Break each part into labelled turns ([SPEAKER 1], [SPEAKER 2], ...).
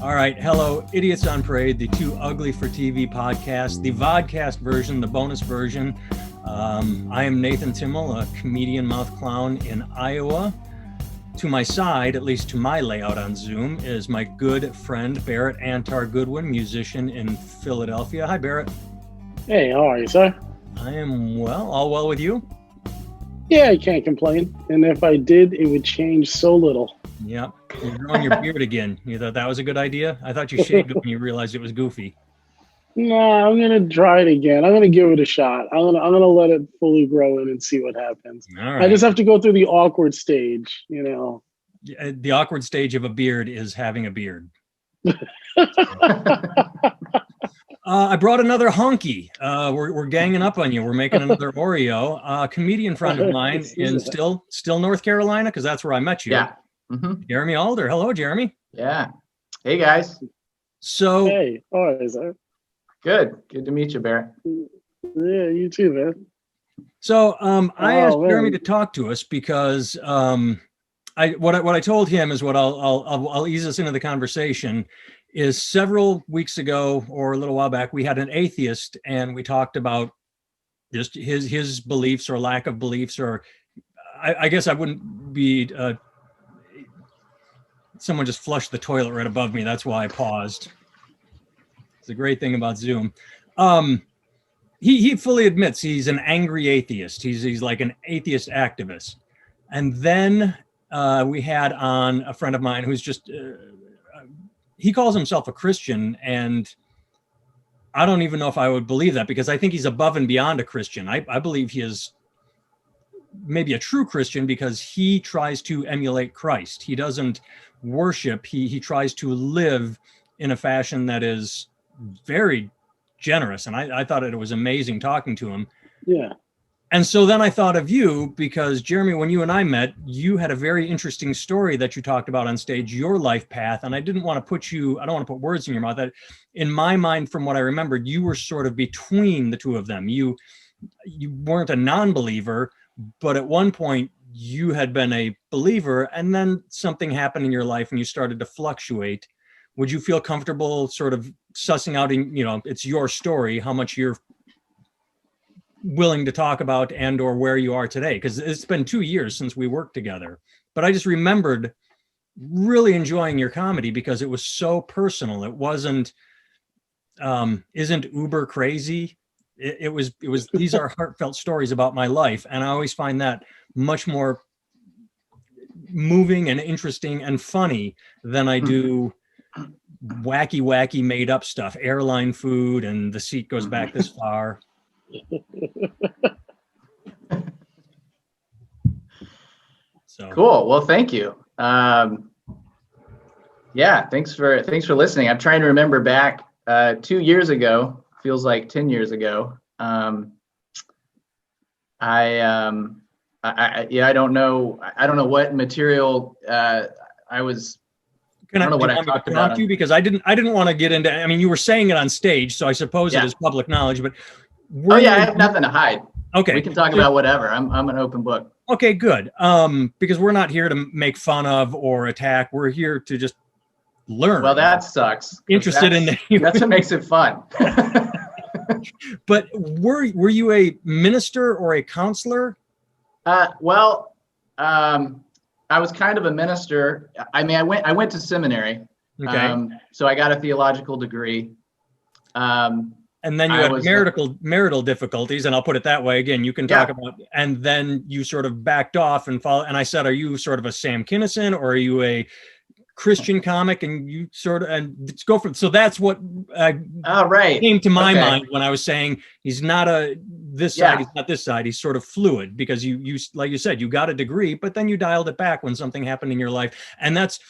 [SPEAKER 1] All right. Hello, Idiots on Parade, the Too Ugly for TV podcast, the vodcast version, the bonus version. I am Nathan Timmel, a comedian mouth clown in Iowa. To my side, at least to my layout on Zoom, is my good friend, Barrett Antar Goodwin, musician in Philadelphia. Hi, Barrett.
[SPEAKER 2] Hey, how are you, sir?
[SPEAKER 1] I am well. All well with you?
[SPEAKER 2] Yeah, I can't complain. And if I did, it would change so little.
[SPEAKER 1] Yep. You're growing your beard again. You thought that was a good idea? I thought you shaved it when you realized it was goofy.
[SPEAKER 2] Nah, I'm gonna try it again. I'm gonna give it a shot. I'm gonna let it fully grow in and see what happens.
[SPEAKER 1] All right.
[SPEAKER 2] I just have to go through the awkward stage, you know.
[SPEAKER 1] The awkward stage of a beard is having a beard. I brought another honky. We're ganging up on you. We're making another Oreo. A comedian friend of mine in still North Carolina, because that's where I met you.
[SPEAKER 3] Yeah. Mm-hmm.
[SPEAKER 1] Jeremy Alder. Hello, Jeremy.
[SPEAKER 3] Yeah. Hey, guys.
[SPEAKER 1] So,
[SPEAKER 2] hey, how are you, sir?
[SPEAKER 3] Good to meet you, Barrett.
[SPEAKER 2] Yeah, you too, man.
[SPEAKER 1] So I asked
[SPEAKER 2] man.
[SPEAKER 1] Jeremy to talk to us because what I told him is what I'll ease us into the conversation. Is several weeks ago or a little while back, we had an atheist and we talked about just his beliefs or lack of beliefs, or I guess I wouldn't be. Someone just flushed the toilet right above me. That's why I paused. It's a great thing about Zoom. He fully admits he's an angry atheist. He's like an atheist activist. And then we had on a friend of mine who's just, he calls himself a Christian. And I don't even know if I would believe that, because I think he's above and beyond a Christian. I believe he is maybe a true Christian because he tries to emulate Christ. He doesn't worship. He tries to live in a fashion that is very generous. And I thought it was amazing talking to him.
[SPEAKER 2] Yeah.
[SPEAKER 1] And so then I thought of you because, Jeremy, when you and I met, you had a very interesting story that you talked about on stage, your life path. And I don't want to put words in your mouth. That in my mind, from what I remembered, you were sort of between the two of them. You weren't a non-believer, but at one point you had been a believer, and then something happened in your life and you started to fluctuate. Would you feel comfortable sort of sussing out, it's your story, how much you're willing to talk about and or where you are today? Because it's been 2 years since we worked together. But I just remembered really enjoying your comedy because it was so personal. It wasn't, isn't uber crazy. It was these are heartfelt stories about my life. And I always find that much more moving and interesting and funny than I do wacky made up stuff, airline food and the seat goes back this far. So
[SPEAKER 3] cool. Well, thank you. Yeah, thanks for listening. I'm trying to remember back 2 years ago. Feels like 10 years ago. I don't know what material I was. I don't know what I talked about.
[SPEAKER 1] You because I didn't want to get into. I mean, you were saying it on stage, so I suppose it is public knowledge. But
[SPEAKER 3] I have nothing to hide.
[SPEAKER 1] Okay,
[SPEAKER 3] we can talk about whatever. I'm an open book.
[SPEAKER 1] Okay, good. Because we're not here to make fun of or attack. We're here to just learn.
[SPEAKER 3] Well, that sucks.
[SPEAKER 1] That's
[SPEAKER 3] what makes it fun.
[SPEAKER 1] But were you a minister or a counselor?
[SPEAKER 3] I was kind of a minister. I mean, I went to seminary.
[SPEAKER 1] Okay.
[SPEAKER 3] So I got a theological degree.
[SPEAKER 1] And then you had marital difficulties, and I'll put it that way. Again, you can talk about. And then you sort of backed off and followed. And I said, "Are you sort of a Sam Kinison, or are you a Christian comic?" And you sort of go from. So that's what came to my mind when I was saying he's not this side, he's not this side. He's sort of fluid because you like you said, you got a degree, but then you dialed it back when something happened in your life. And that's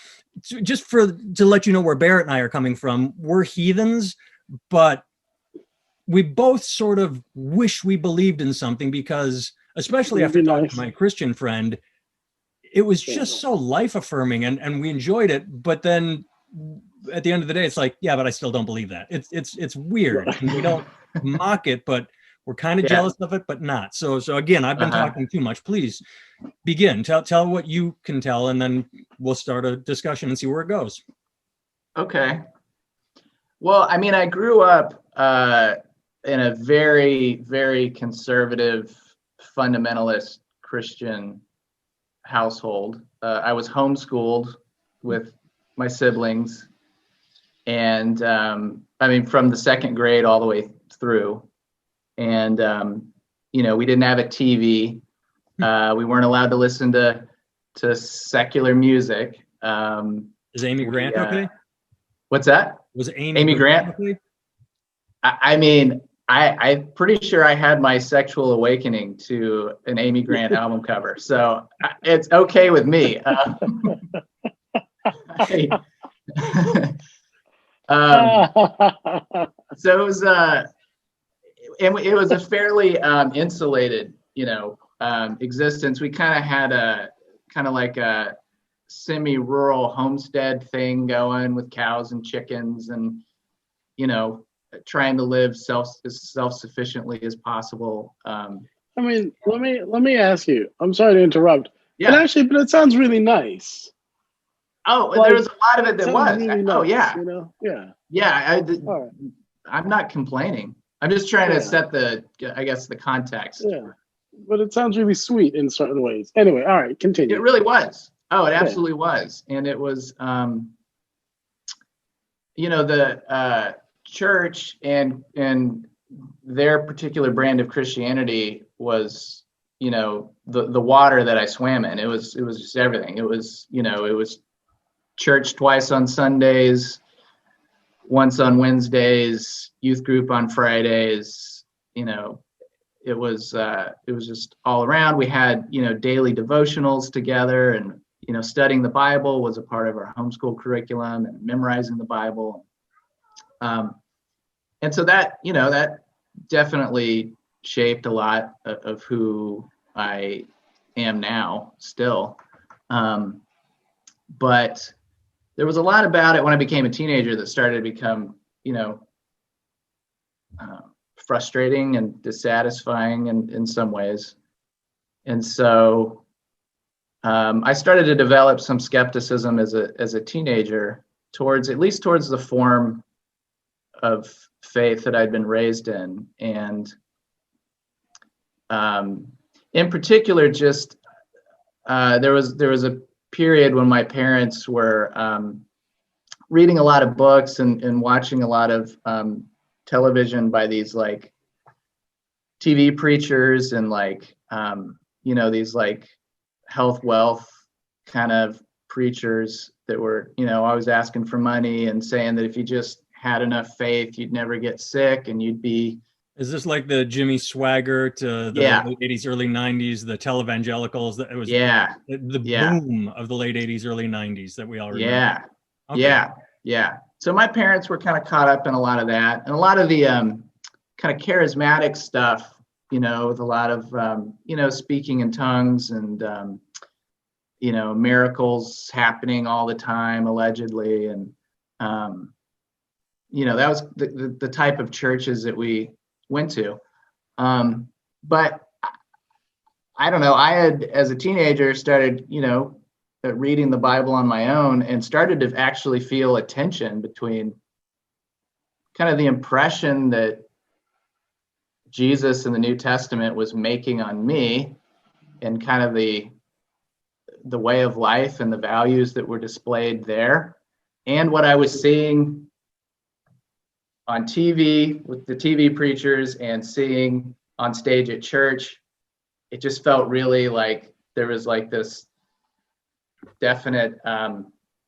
[SPEAKER 1] just to let you know where Barrett and I are coming from. We're heathens, but we both sort of wish we believed in something because, especially after talking to my Christian friend, it was just so life affirming and we enjoyed it. But then at the end of the day, it's like, yeah, but I still don't believe that. It's weird. And we don't mock it, but we're kind of jealous of it, but not. So again, I've been talking too much. Please begin. Tell what you can tell, and then we'll start a discussion and see where it goes.
[SPEAKER 3] Okay. Well, I mean, I grew up in a very, very conservative, fundamentalist Christian household. I was homeschooled with my siblings, and I mean, from the second grade all the way through. And we didn't have a TV. We weren't allowed to listen to secular music.
[SPEAKER 1] Is Amy Grant okay?
[SPEAKER 3] What's that?
[SPEAKER 1] Was Amy Grant okay?
[SPEAKER 3] I mean, I'm pretty sure I had my sexual awakening to an Amy Grant album cover, so it's okay with me. So it was a fairly insulated, existence. We kind of had a like a semi-rural homestead thing going with cows and chickens, and trying to live as self-sufficiently as possible.
[SPEAKER 2] I mean, let me ask you. I'm sorry to interrupt.
[SPEAKER 3] Yeah.
[SPEAKER 2] But it sounds really nice.
[SPEAKER 3] Oh, there was a lot of it that was.
[SPEAKER 2] Really nice,
[SPEAKER 3] oh, yeah.
[SPEAKER 2] Yeah.
[SPEAKER 3] Yeah.
[SPEAKER 2] Right.
[SPEAKER 3] I'm not complaining. I'm just trying to set the context.
[SPEAKER 2] Yeah. But it sounds really sweet in certain ways. Anyway, all right, continue.
[SPEAKER 3] It really was. Oh, it absolutely was. And it was, the church and their particular brand of Christianity was, the water that I swam in. It was just everything. It was church twice on Sundays, once on Wednesdays, youth group on Fridays. It was just all around. We had daily devotionals together, and studying the Bible was a part of our homeschool curriculum, and memorizing the Bible. And so that definitely shaped a lot of who I am now still. But there was a lot about it when I became a teenager that started to become, frustrating and dissatisfying in some ways. And so I started to develop some skepticism as a teenager towards the form of faith that I'd been raised in. And in particular, just there was a period when my parents were reading a lot of books and watching a lot of television by these like TV preachers and these like health wealth kind of preachers that were always asking for money and saying that if you just had enough faith you'd never get sick and you'd be.
[SPEAKER 1] Is this like the Jimmy Swaggart, the late 80s, early 90s, the televangelicals? That it was the boom of the late 80s, early 90s that we all remember.
[SPEAKER 3] Yeah. So my parents were kind of caught up in a lot of that, and a lot of the kind of charismatic stuff, with a lot of speaking in tongues and miracles happening all the time allegedly, and that was the type of churches that we went to. But I don't know, I had, as a teenager, started, reading the Bible on my own and started to actually feel a tension between kind of the impression that Jesus in the New Testament was making on me and kind of the way of life and the values that were displayed there, and what I was seeing on TV with the TV preachers and seeing on stage at church. It just felt really like there was like this definite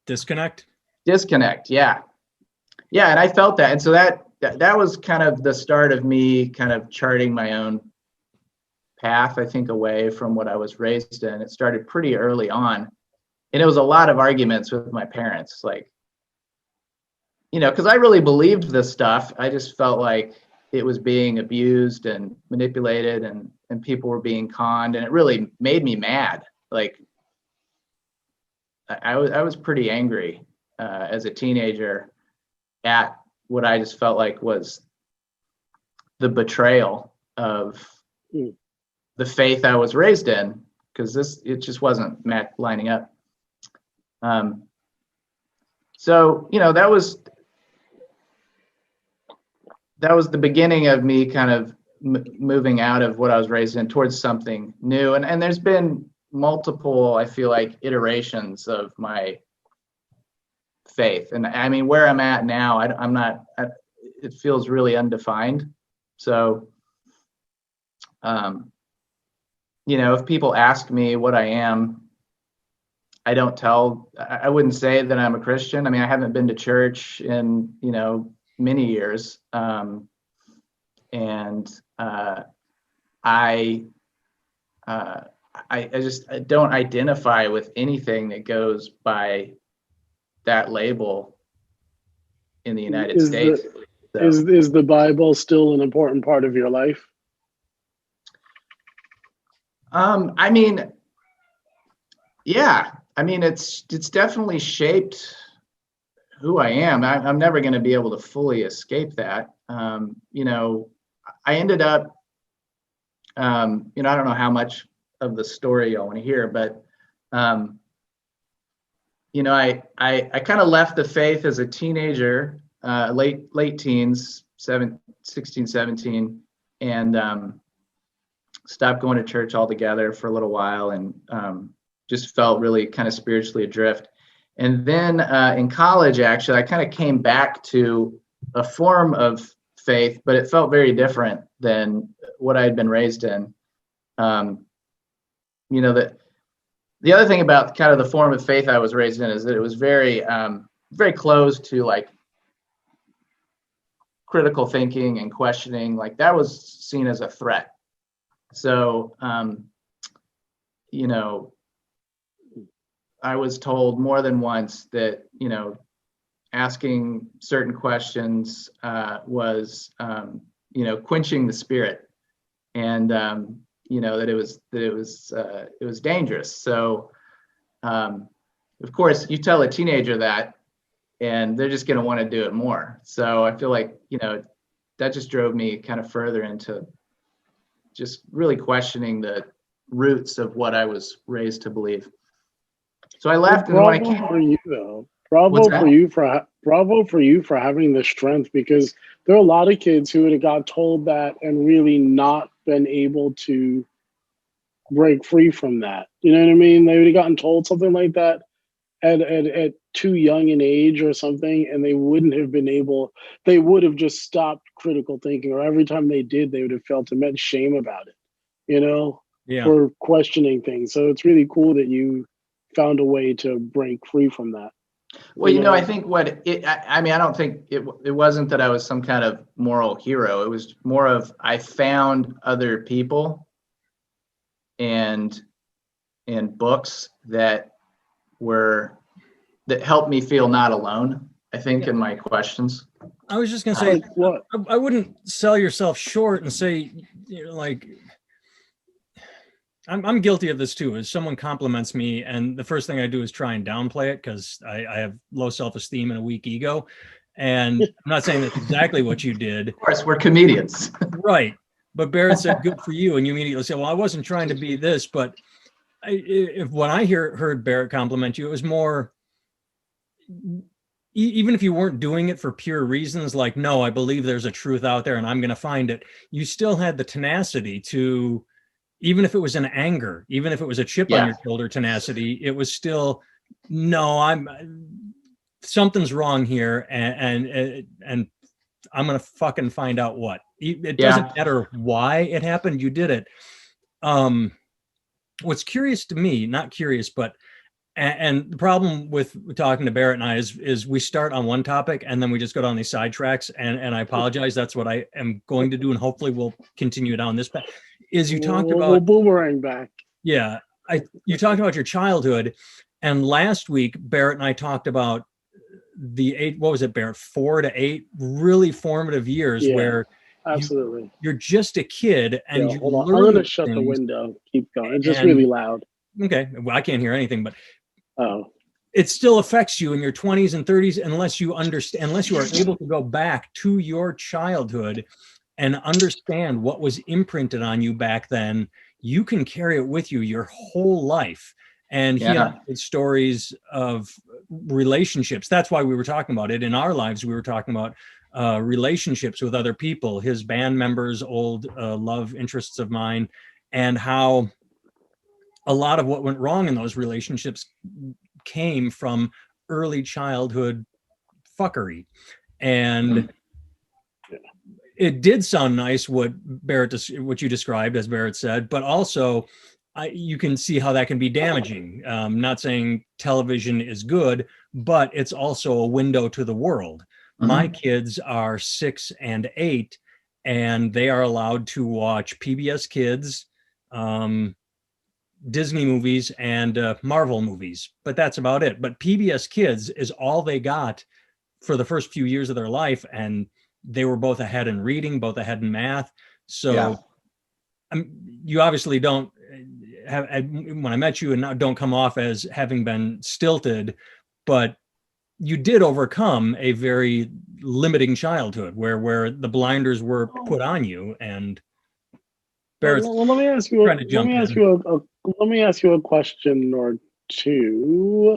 [SPEAKER 1] disconnect.
[SPEAKER 3] Yeah. And I felt that. And so that was kind of the start of me kind of charting my own path, I think, away from what I was raised in. It started pretty early on. And it was a lot of arguments with my parents, like, because I really believed this stuff. I just felt like it was being abused and manipulated, and people were being conned, and it really made me mad. Like, I was pretty angry as a teenager at what I just felt like was the betrayal of the faith I was raised in, because it just wasn't lining up. So, that was the beginning of me kind of moving out of what I was raised in towards something new. And there's been multiple, I feel like, iterations of my faith. And I mean, where I'm at now, it feels really undefined. So, if people ask me what I am, I wouldn't say that I'm a Christian. I mean, I haven't been to church in, many years. I don't identify with anything that goes by that label in the United States.
[SPEAKER 2] Is the Bible still an important part of your life?
[SPEAKER 3] I mean, yeah. I mean, it's definitely shaped who I am. I'm never going to be able to fully escape that. I ended up, I don't know how much of the story y'all want to hear, but, I kind of left the faith as a teenager, late teens, 16, 17, and stopped going to church altogether for a little while, and just felt really kind of spiritually adrift. And then in college, actually, I kind of came back to a form of faith, but it felt very different than what I had been raised in. The other thing about kind of the form of faith I was raised in is that it was very, very close to like critical thinking and questioning. Like that was seen as a threat. So, I was told more than once that, asking certain questions was, quenching the spirit, and that it was dangerous. So, of course, you tell a teenager that, and they're just going to want to do it more. So I feel like that just drove me kind of further into just really questioning the roots of what I was raised to believe. So I left, and when I came,
[SPEAKER 2] for you though. Bravo for you for having the strength, because there are a lot of kids who would have got told that and really not been able to break free from that. You know what I mean? They would have gotten told something like that at too young an age or something, and they wouldn't have been able. They would have just stopped critical thinking, or every time they did, they would have felt immense shame about it. For questioning things. So it's really cool that you found a way to break free from that.
[SPEAKER 3] Well, I think I don't think it wasn't that I was some kind of moral hero. It was more of I found other people and books that helped me feel not alone, I think, in my questions.
[SPEAKER 1] I was just going to say, I wouldn't sell yourself short and say, I'm guilty of this too. As someone compliments me, and the first thing I do is try and downplay it because I have low self-esteem and a weak ego. And I'm not saying that's exactly what you did.
[SPEAKER 3] Of course, we're comedians.
[SPEAKER 1] Right. But Barrett said, good for you. And you immediately said, well, I wasn't trying to be this. But when I heard Barrett compliment you, it was more, even if you weren't doing it for pure reasons, like, no, I believe there's a truth out there and I'm going to find it. You still had the tenacity to, even if it was an anger, even if it was a chip on your shoulder tenacity, it was still, no, something's wrong here, and I'm gonna fucking find out what. It doesn't matter why it happened, you did it. What's curious to me, not curious, but and the problem with talking to Barrett and I is we start on one topic and then we just go down these sidetracks, and I apologize. That's what I am going to do, and hopefully we'll continue down this path. Is you talked about
[SPEAKER 2] we'll boomerang back.
[SPEAKER 1] Yeah, you talked about your childhood, and last week Barrett and I talked about the 8. What was it, Barrett? 4 to 8 really formative years where
[SPEAKER 2] absolutely
[SPEAKER 1] you're just a kid and you
[SPEAKER 2] hold on.
[SPEAKER 1] learn.
[SPEAKER 2] I'm going to shut the window. Keep going. It's just really loud.
[SPEAKER 1] Okay, well, I can't hear anything, but
[SPEAKER 2] it
[SPEAKER 1] still affects you in your 20s and 30s unless you understand, unless you are able to go back to your childhood and understand what was imprinted on you back then. You can carry it with you your whole life. And he had stories of relationships. That's why we were talking about it in our lives. We were talking about relationships with other people, his band members, old love interests of mine, and how a lot of what went wrong in those relationships came from early childhood fuckery. And it did sound nice what you described, as Barrett said, but also you can see how that can be damaging. Not saying television is good, but it's also a window to the world. My kids are 6 and 8, and they are allowed to watch PBS Kids, Disney movies, and Marvel movies, but that's about it. But PBS Kids is all they got for the first few years of their life, and they were both ahead in reading, both ahead in math. So you obviously don't have, when I met you, and now don't come off as having been stilted, but you did overcome a very limiting childhood where the blinders were put on you. And
[SPEAKER 2] let me ask you a question or two.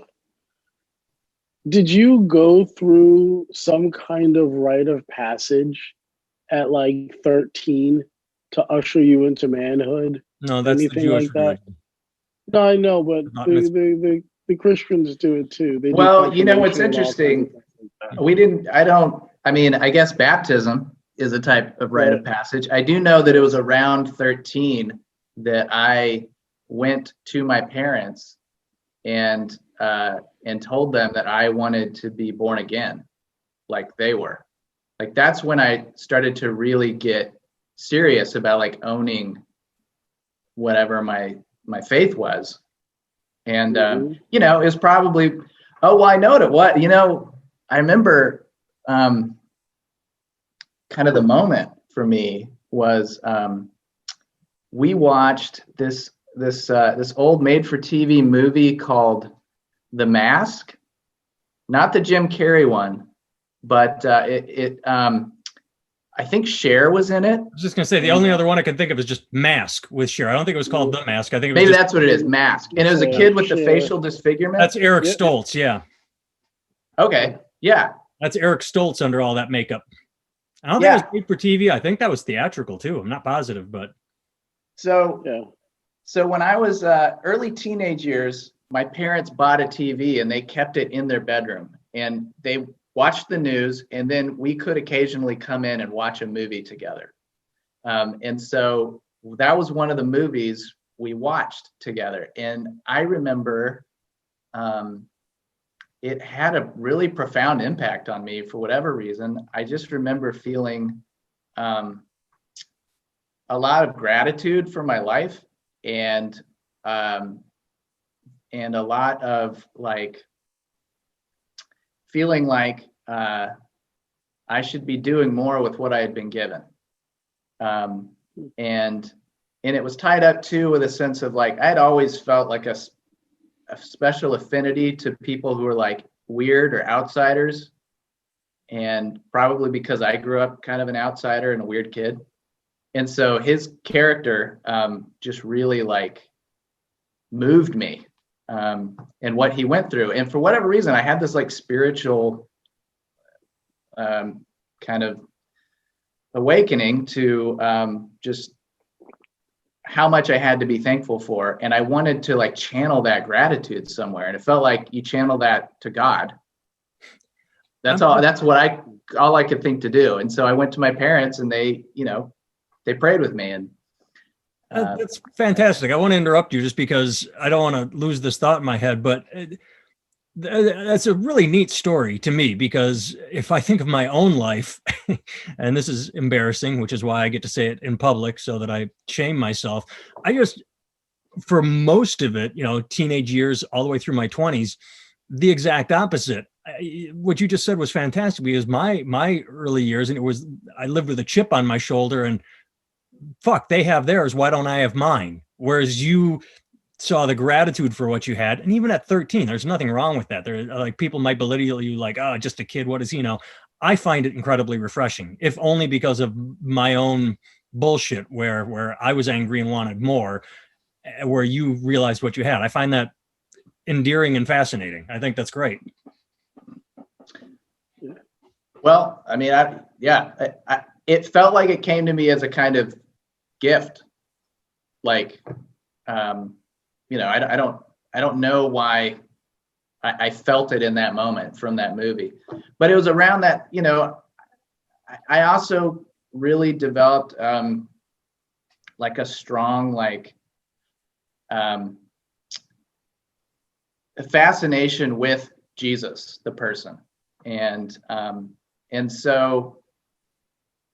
[SPEAKER 2] Did you go through some kind of rite of passage at like 13 to usher you into manhood?
[SPEAKER 1] No, that's
[SPEAKER 2] anything
[SPEAKER 1] the Jewish
[SPEAKER 2] like that.
[SPEAKER 1] religion.
[SPEAKER 2] No, I know, but the Christians do it too. They
[SPEAKER 3] well, you know what's interesting? I guess baptism is a type of rite of passage. I do know that it was around 13 that I went to my parents and told them that I wanted to be born again, like they were. Like that's when I started to really get serious about like owning whatever my faith was. And you know, it was probably, I know what it was. You know, I remember kind of the moment for me was we watched this old made-for-TV movie called The Mask, not the Jim Carrey one, but I think Cher was in it.
[SPEAKER 1] I was just gonna say the only other one I could think of is just Mask with Cher. I don't think it was called The Mask. I think it was
[SPEAKER 3] maybe that's what it is, Mask. And it was a kid with the facial disfigurement.
[SPEAKER 1] That's Eric Stoltz, yeah.
[SPEAKER 3] Okay, yeah.
[SPEAKER 1] That's Eric Stoltz under all that makeup. I don't think it was made for TV. I think that was theatrical too. I'm not positive, but
[SPEAKER 3] so when I was early teenage years, my parents bought a TV and they kept it in their bedroom, and they watched the news, and then we could occasionally come in and watch a movie together. And so that was one of the movies we watched together. And I remember it had a really profound impact on me for whatever reason. I just remember feeling a lot of gratitude for my life, and a lot of like feeling like I should be doing more with what I had been given. And it was tied up too with a sense of like, I'd always felt like a special affinity to people who were like weird or outsiders. And probably because I grew up kind of an outsider and a weird kid. And so his character just really like moved me. And what he went through. And for whatever reason, I had this like spiritual kind of awakening to just how much I had to be thankful for. And I wanted to like channel that gratitude somewhere. And it felt like you channel that to God. That's all I could think to do. And so I went to my parents, and they prayed with me. And
[SPEAKER 1] that's fantastic. I want to interrupt you just because I don't want to lose this thought in my head, but that's a really neat story to me, because if I think of my own life, and this is embarrassing, which is why I get to say it in public so that I shame myself. For most of it, teenage years all the way through my 20s, the exact opposite. What you just said was fantastic, because my early years, and I lived with a chip on my shoulder, and fuck, they have theirs, why don't I have mine? Whereas you saw the gratitude for what you had. And even at 13, there's nothing wrong with that. There, like, people might belittle you like, oh, just a kid, what does he know? I find it incredibly refreshing, if only because of my own bullshit where I was angry and wanted more, where you realized what you had. I find that endearing and fascinating. I think that's great.
[SPEAKER 3] Well, I mean, it felt like it came to me as a kind of gift. Like, I don't know why I felt it in that moment from that movie, but it was around that, I also really developed like a strong, like, a fascination with Jesus, the person. And so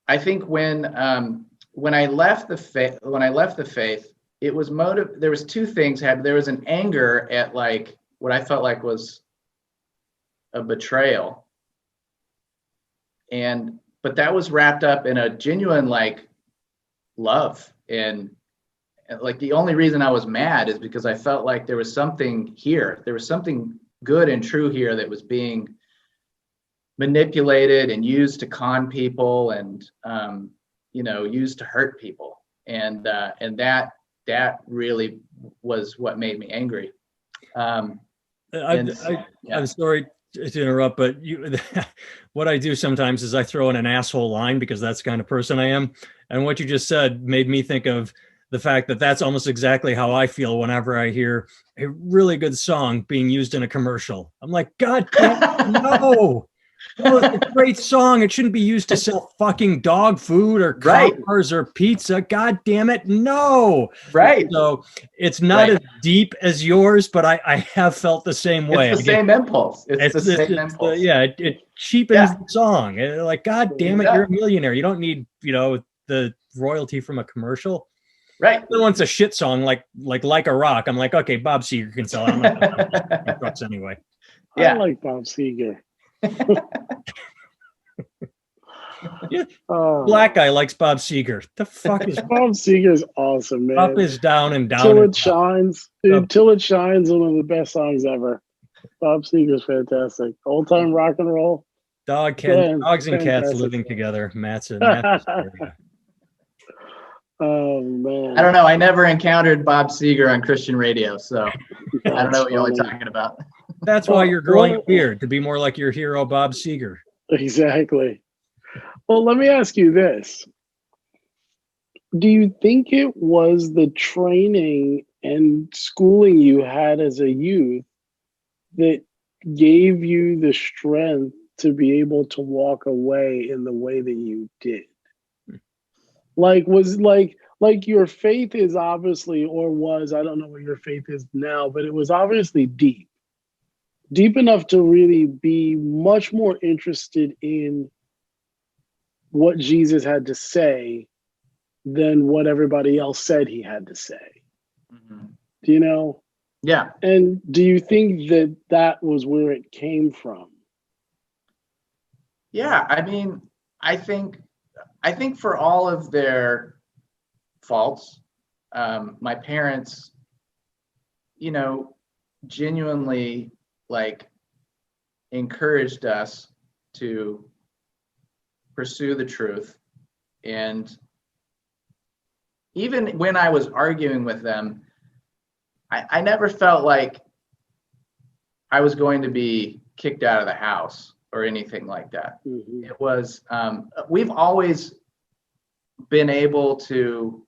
[SPEAKER 3] I think when I left the faith, it was there was two things happened. There was an anger at like what I felt like was a betrayal. But that was wrapped up in a genuine like love. And like the only reason I was mad is because I felt like there was something here. There was something good and true here that was being manipulated and used to con people and used to hurt people. And that really was what made me angry.
[SPEAKER 1] I'm sorry to interrupt, but what I do sometimes is I throw in an asshole line because that's the kind of person I am. And what you just said made me think of the fact that that's almost exactly how I feel whenever I hear a really good song being used in a commercial. I'm like, God damn, no. No, it's a great song. It shouldn't be used to sell fucking dog food or cars or pizza. God damn it, no.
[SPEAKER 3] Right.
[SPEAKER 1] So it's not as deep as yours, but I have felt the same way.
[SPEAKER 3] It's the same impulse. It's the same impulse.
[SPEAKER 1] It cheapens the song. Like, God damn it, you're a millionaire. You don't need, the royalty from a commercial.
[SPEAKER 3] Right.
[SPEAKER 1] Then once a shit song like a Rock, I'm like, okay, Bob Seger can sell it. I'm not trucks anyway.
[SPEAKER 2] Yeah. I like Bob Seger.
[SPEAKER 1] Yeah. Black guy likes Bob Seger. The fuck is
[SPEAKER 2] Bob Seger's awesome, man.
[SPEAKER 1] Up is down and down.
[SPEAKER 2] Till It Shines. Dude, Till It Shines, one of the best songs ever. Bob Seger's fantastic. Old time rock and roll.
[SPEAKER 1] Dogs and cats living together. Matt's
[SPEAKER 2] oh man.
[SPEAKER 3] I don't know. I never encountered Bob Seger on Christian radio, so I don't know what you're talking about.
[SPEAKER 1] That's why you're growing a beard, to be more like your hero, Bob Seger.
[SPEAKER 2] Exactly. Well, let me ask you this. Do you think it was the training and schooling you had as a youth that gave you the strength to be able to walk away in the way that you did? Like, was like your faith is obviously, or was, I don't know what your faith is now, but it was obviously deep enough to really be much more interested in what Jesus had to say than what everybody else said he had to say.
[SPEAKER 3] Mm-hmm.
[SPEAKER 2] Do you know?
[SPEAKER 3] Yeah.
[SPEAKER 2] And do you think that was where it came from?
[SPEAKER 3] Yeah, I mean, I think for all of their faults, my parents, genuinely like encouraged us to pursue the truth. And even when I was arguing with them, I never felt like I was going to be kicked out of the house or anything like that. Mm-hmm. It was, we've always been able to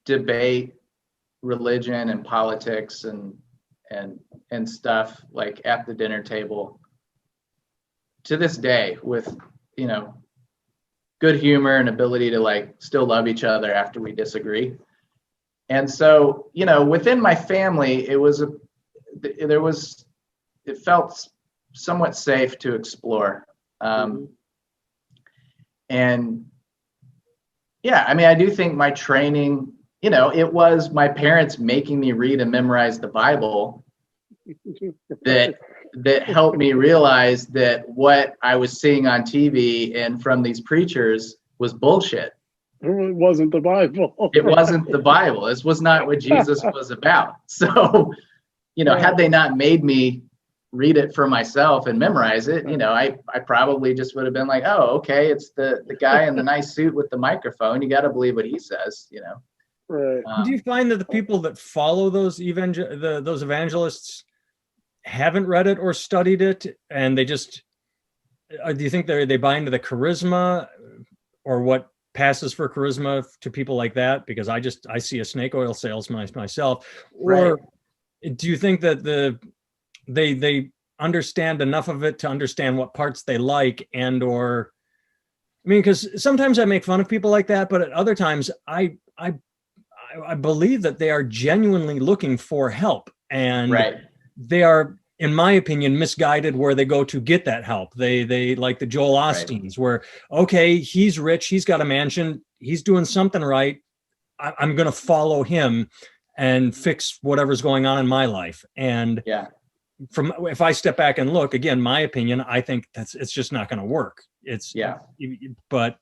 [SPEAKER 3] debate religion and politics and stuff like at the dinner table to this day with, good humor and ability to like still love each other after we disagree. And so, within my family, it felt somewhat safe to explore. And yeah, I mean, I do think my training, it was my parents making me read and memorize the Bible that helped me realize that what I was seeing on TV and from these preachers was bullshit.
[SPEAKER 2] It wasn't the Bible.
[SPEAKER 3] It wasn't the Bible. This was not what Jesus was about. So, had they not made me read it for myself and memorize it, I probably just would have been like, oh, okay, it's the guy in the nice suit with the microphone. You got to believe what he says,
[SPEAKER 2] Right.
[SPEAKER 1] Do you find that the people that follow those those evangelists haven't read it or studied it, and they just do you think they buy into the charisma or what passes for charisma to people like that? Because I see a snake oil salesman myself. Or do you think that they understand enough of it to understand what parts they like, and or, I mean, because sometimes I make fun of people like that, but at other times I believe that they are genuinely looking for help, and they are, in my opinion, misguided where they go to get that help. They like the Joel Osteens, where, okay, he's rich, he's got a mansion, he's doing something right, I'm going to follow him and fix whatever's going on in my life. And from, if I step back and look, again, my opinion, I think it's just not going to work. But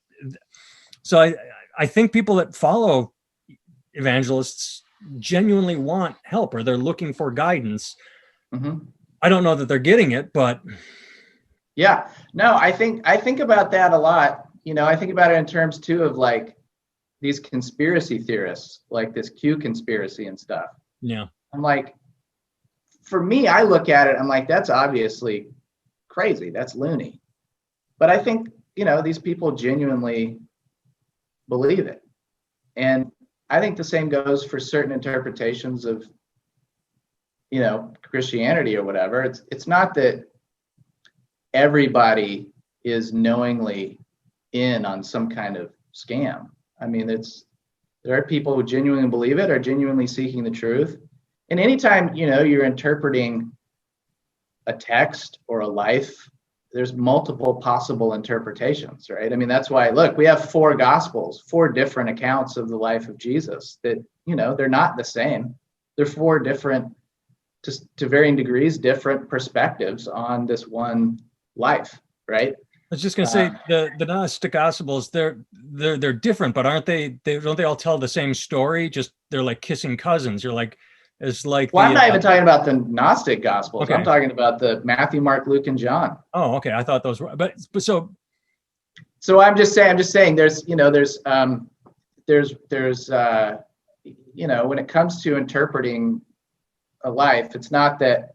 [SPEAKER 1] so I think people that follow evangelists genuinely want help, or they're looking for guidance. I don't know that they're getting it, but
[SPEAKER 3] I think about that a lot. I think about it in terms too of like these conspiracy theorists, like this Q conspiracy and stuff. I'm like, for me, I look at it, I'm like, that's obviously crazy, that's loony. But I think, these people genuinely believe it. And I think the same goes for certain interpretations of, Christianity or whatever. It's not that everybody is knowingly in on some kind of scam. I mean, there are people who genuinely believe it, are genuinely seeking the truth. And anytime, you're interpreting a text or a life, there's multiple possible interpretations, right? I mean, that's why, look, we have 4 gospels, 4 different accounts of the life of Jesus that, they're not the same. They're 4 different, to varying degrees, different perspectives on this one life, right?
[SPEAKER 1] I was just going to say the Gnostic Gospels, they're different, but aren't they don't they all tell the same story? Just they're like kissing cousins. You're like, it's like.
[SPEAKER 3] Well, I'm not even talking about the Gnostic Gospels. Okay. I'm talking about the Matthew, Mark, Luke, and John.
[SPEAKER 1] Oh, okay. I thought those were, but so.
[SPEAKER 3] So I'm just saying there's when it comes to interpreting a life, it's not that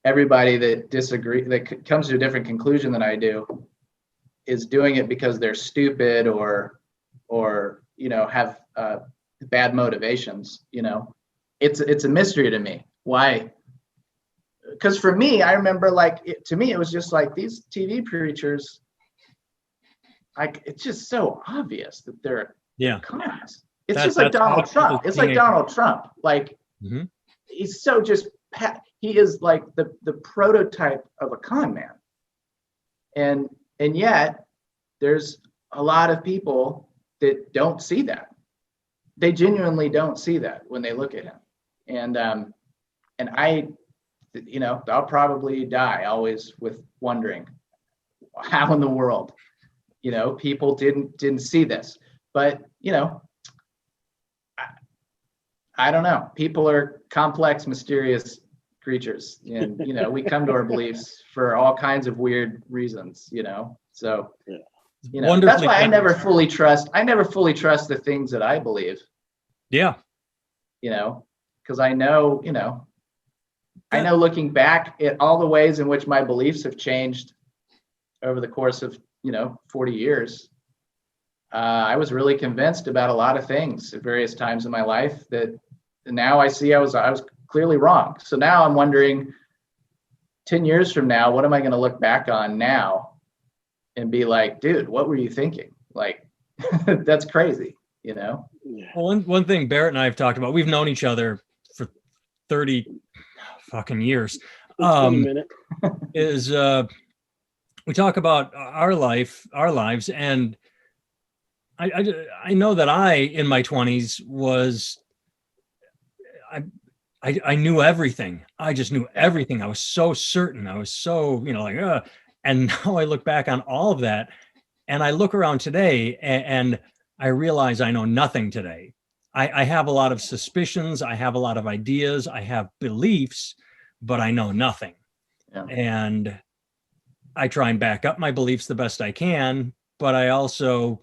[SPEAKER 3] everybody that comes to a different conclusion than I do is doing it because they're stupid or have bad motivations. It's a mystery to me. Why? Because for me, I remember to me, it was just like these TV preachers, like, it's just so obvious that they're communists. It's just like Donald Trump. It's like Donald Trump. Like, he's so just, he is like the prototype of a con man. And yet there's a lot of people that don't see that. They genuinely don't see that when they look at him. And I, I'll probably die always with wondering how in the world, people didn't see this. But, I don't know. People are complex, mysterious creatures, and we come to our beliefs for all kinds of weird reasons. So that's why I never fully trust the things that I believe. Because I know, looking back at all the ways in which my beliefs have changed over the course of 40 years. I was really convinced about a lot of things at various times in my life that now I see I was clearly wrong. So now I'm wondering, 10 years from now, what am I going to look back on now and be like, dude, what were you thinking? Like, that's crazy, Well,
[SPEAKER 1] one thing Barrett and I have talked about, we've known each other for 30 fucking years, is we talk about our lives, and I know that I, in my 20s, was, I knew everything. I just knew everything. I was so certain. I was so, and now I look back on all of that, and I look around today, and I realize I know nothing today. I have a lot of suspicions. I have a lot of ideas. I have beliefs, but I know nothing. And I try and back up my beliefs the best I can, but I also,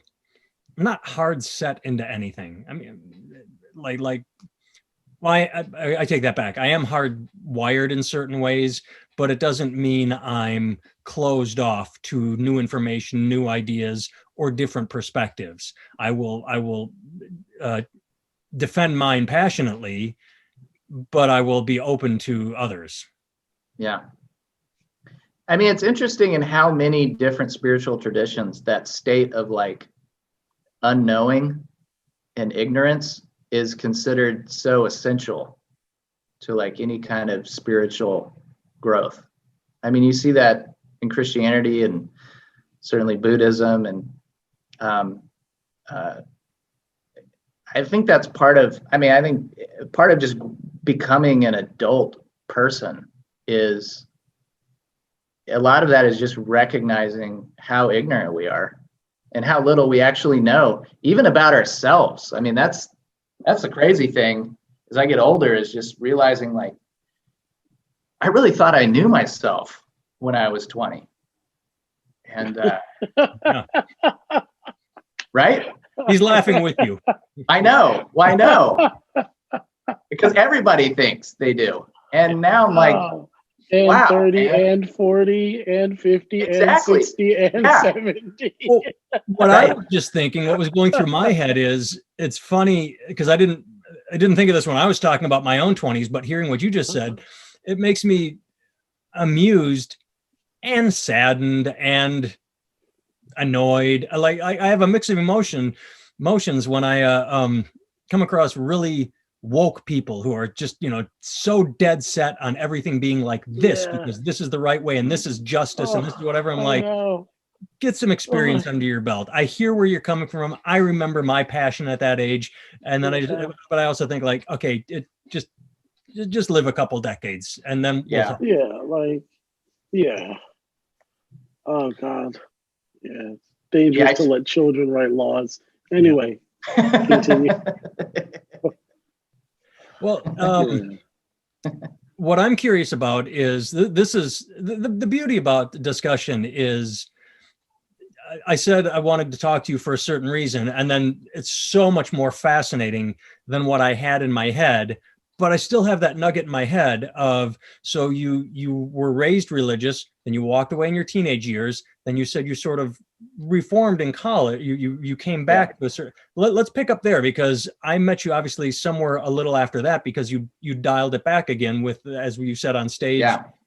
[SPEAKER 1] I'm not hard set into anything. I mean, I take that back. I am hardwired in certain ways, but it doesn't mean I'm closed off to new information, new ideas, or different perspectives. I will defend mine passionately, but I will be open to others.
[SPEAKER 3] Yeah. I mean, it's interesting in how many different spiritual traditions that state of like unknowing and ignorance is considered so essential to like any kind of spiritual growth. I mean, you see that in Christianity and certainly Buddhism, and I think that's part of, I think part of just becoming an adult person is, a lot of that is just recognizing how ignorant we are and how little we actually know, even about ourselves. I mean, that's the crazy thing as I get older, is just realizing like, I really thought I knew myself when I was 20. And right?
[SPEAKER 1] He's laughing with you.
[SPEAKER 3] I know. Well, I know. Because everybody thinks they do. And now I'm like,
[SPEAKER 2] and
[SPEAKER 3] wow,
[SPEAKER 2] 30
[SPEAKER 3] man.
[SPEAKER 2] And 40 and 50
[SPEAKER 3] Exactly.
[SPEAKER 2] And 60 and 70.
[SPEAKER 1] Well, what I was just thinking, what was going through my head is, it's funny because I didn't think of this when I was talking about my own 20s, but hearing what you just said, it makes me amused and saddened and annoyed. Like I have a mix of emotions when I come across really woke people who are just, so dead set on everything being like this, because this is the right way and this is justice and this is whatever. I'm like, get some experience under your belt. I hear where you're coming from. I remember my passion at that age. And then but I also think like, okay, just live a couple decades and then
[SPEAKER 2] oh God. Yeah. It's dangerous to let children write laws. Anyway, continue.
[SPEAKER 1] Well, what I'm curious about is this is the beauty about the discussion is, I said I wanted to talk to you for a certain reason, and then it's so much more fascinating than what I had in my head. But I still have that nugget in my head of, so you were raised religious, then you walked away in your teenage years, then you said you sort of reformed in college. You came back to a certain. Let's pick up there, because I met you obviously somewhere a little after that, because you dialed it back again with, as you said on stage,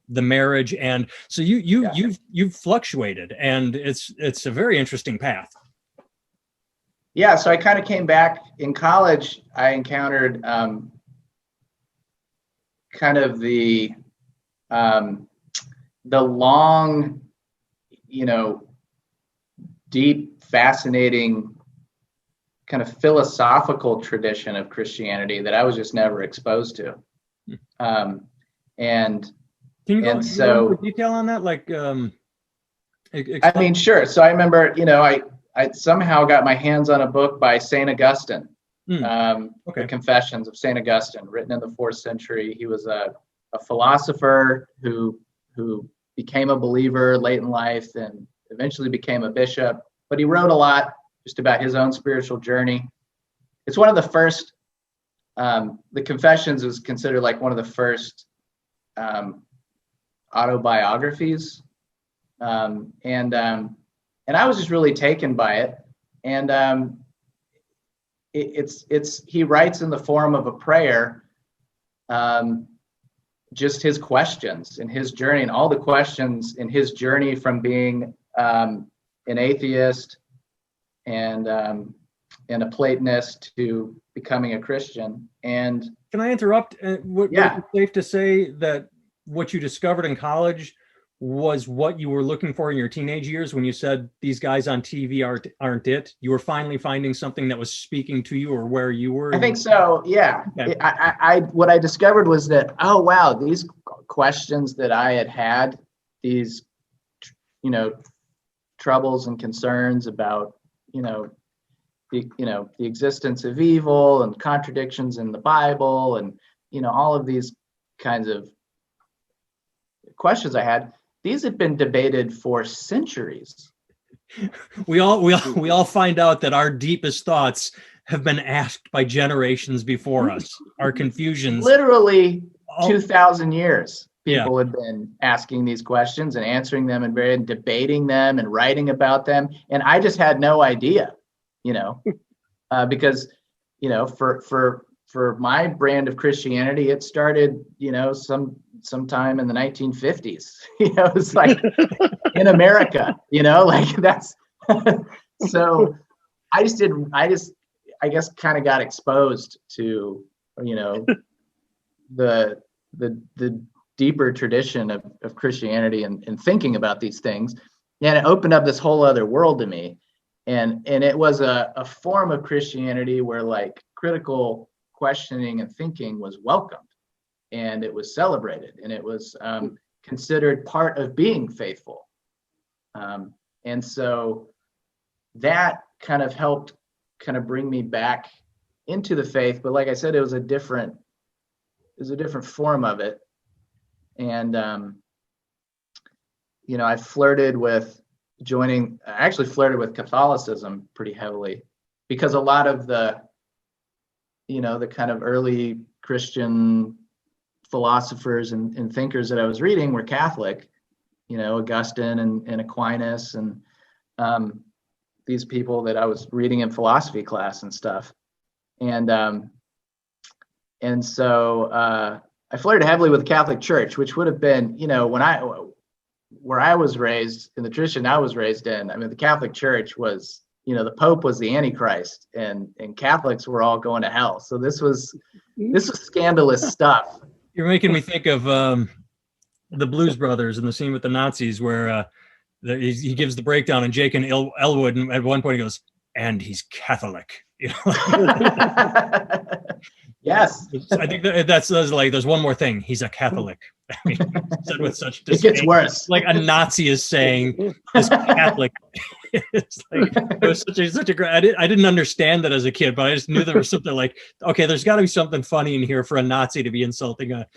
[SPEAKER 1] the marriage, and so you've fluctuated, and it's a very interesting path.
[SPEAKER 3] Yeah, so I kind of came back in college. I encountered kind of the long, deep, fascinating kind of philosophical tradition of Christianity that I was just never exposed to. And
[SPEAKER 1] can you go into detail on that? Like,
[SPEAKER 3] I mean, sure. So I remember, I somehow got my hands on a book by St. Augustine, The Confessions of St. Augustine, written in the 4th century. He was a philosopher who became a believer late in life and eventually became a bishop. But he wrote a lot just about his own spiritual journey. It's one of the first, the Confessions is considered like one of the first autobiographies. And I was just really taken by it. And he writes in the form of a prayer, just his questions in his journey, and all the questions in his journey from being an atheist and a Platonist to becoming a Christian. And
[SPEAKER 1] can I interrupt? Would it be safe to say that what you discovered in college was what you were looking for in your teenage years when you said these guys on TV aren't it? You were finally finding something that was speaking to you, or where you were?
[SPEAKER 3] I think so, yeah. Okay. What I discovered was that, oh, wow, these questions that I had, these, troubles and concerns about, the existence of evil and contradictions in the Bible and, all of these kinds of questions I had, these have been debated for centuries.
[SPEAKER 1] We all find out that our deepest thoughts have been asked by generations before us. Our confusions,
[SPEAKER 3] literally 2,000 years people had been asking these questions and answering them and debating them and writing about them. And I just had no idea, because, for my brand of Christianity, it started, sometime in the 1950s. It's like in America, like that's so I guess kind of got exposed to, the deeper tradition of Christianity and thinking about these things. And it opened up this whole other world to me. And it was a form of Christianity where like critical questioning and thinking was welcomed, and it was celebrated, and it was considered part of being faithful. And so that kind of helped kind of bring me back into the faith. But like I said, it was a different form of it. And, I actually flirted with Catholicism pretty heavily, because a lot of the kind of early Christian philosophers and thinkers that I was reading were Catholic, Augustine and Aquinas and these people that I was reading in philosophy class and stuff. And so I flirted heavily with the Catholic Church, which would have been, where I was raised, in the tradition I was raised in. I mean, the Catholic Church was, the Pope was the Antichrist, and Catholics were all going to hell. So this was scandalous stuff.
[SPEAKER 1] You're making me think of the Blues Brothers in the scene with the Nazis, where he gives the breakdown, and Jake and Elwood, and at one point he goes, "And he's Catholic."
[SPEAKER 3] Yes.
[SPEAKER 1] I think that's like, there's one more thing. He's a Catholic. I mean, said with such disdain.
[SPEAKER 3] It gets worse.
[SPEAKER 1] Like a Nazi is saying, "This Catholic." It's like, it was such a great. I didn't understand that as a kid, but I just knew there was something like, okay, there's got to be something funny in here for a Nazi to be insulting a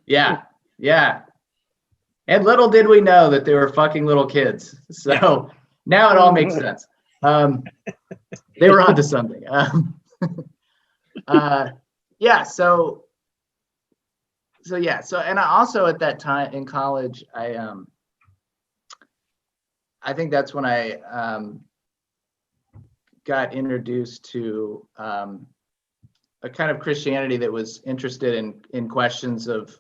[SPEAKER 3] Yeah. And little did we know that they were fucking little kids. So now it all makes sense. They were onto something. So and I also, at that time in college, I think that's when I got introduced to a kind of Christianity that was interested in questions of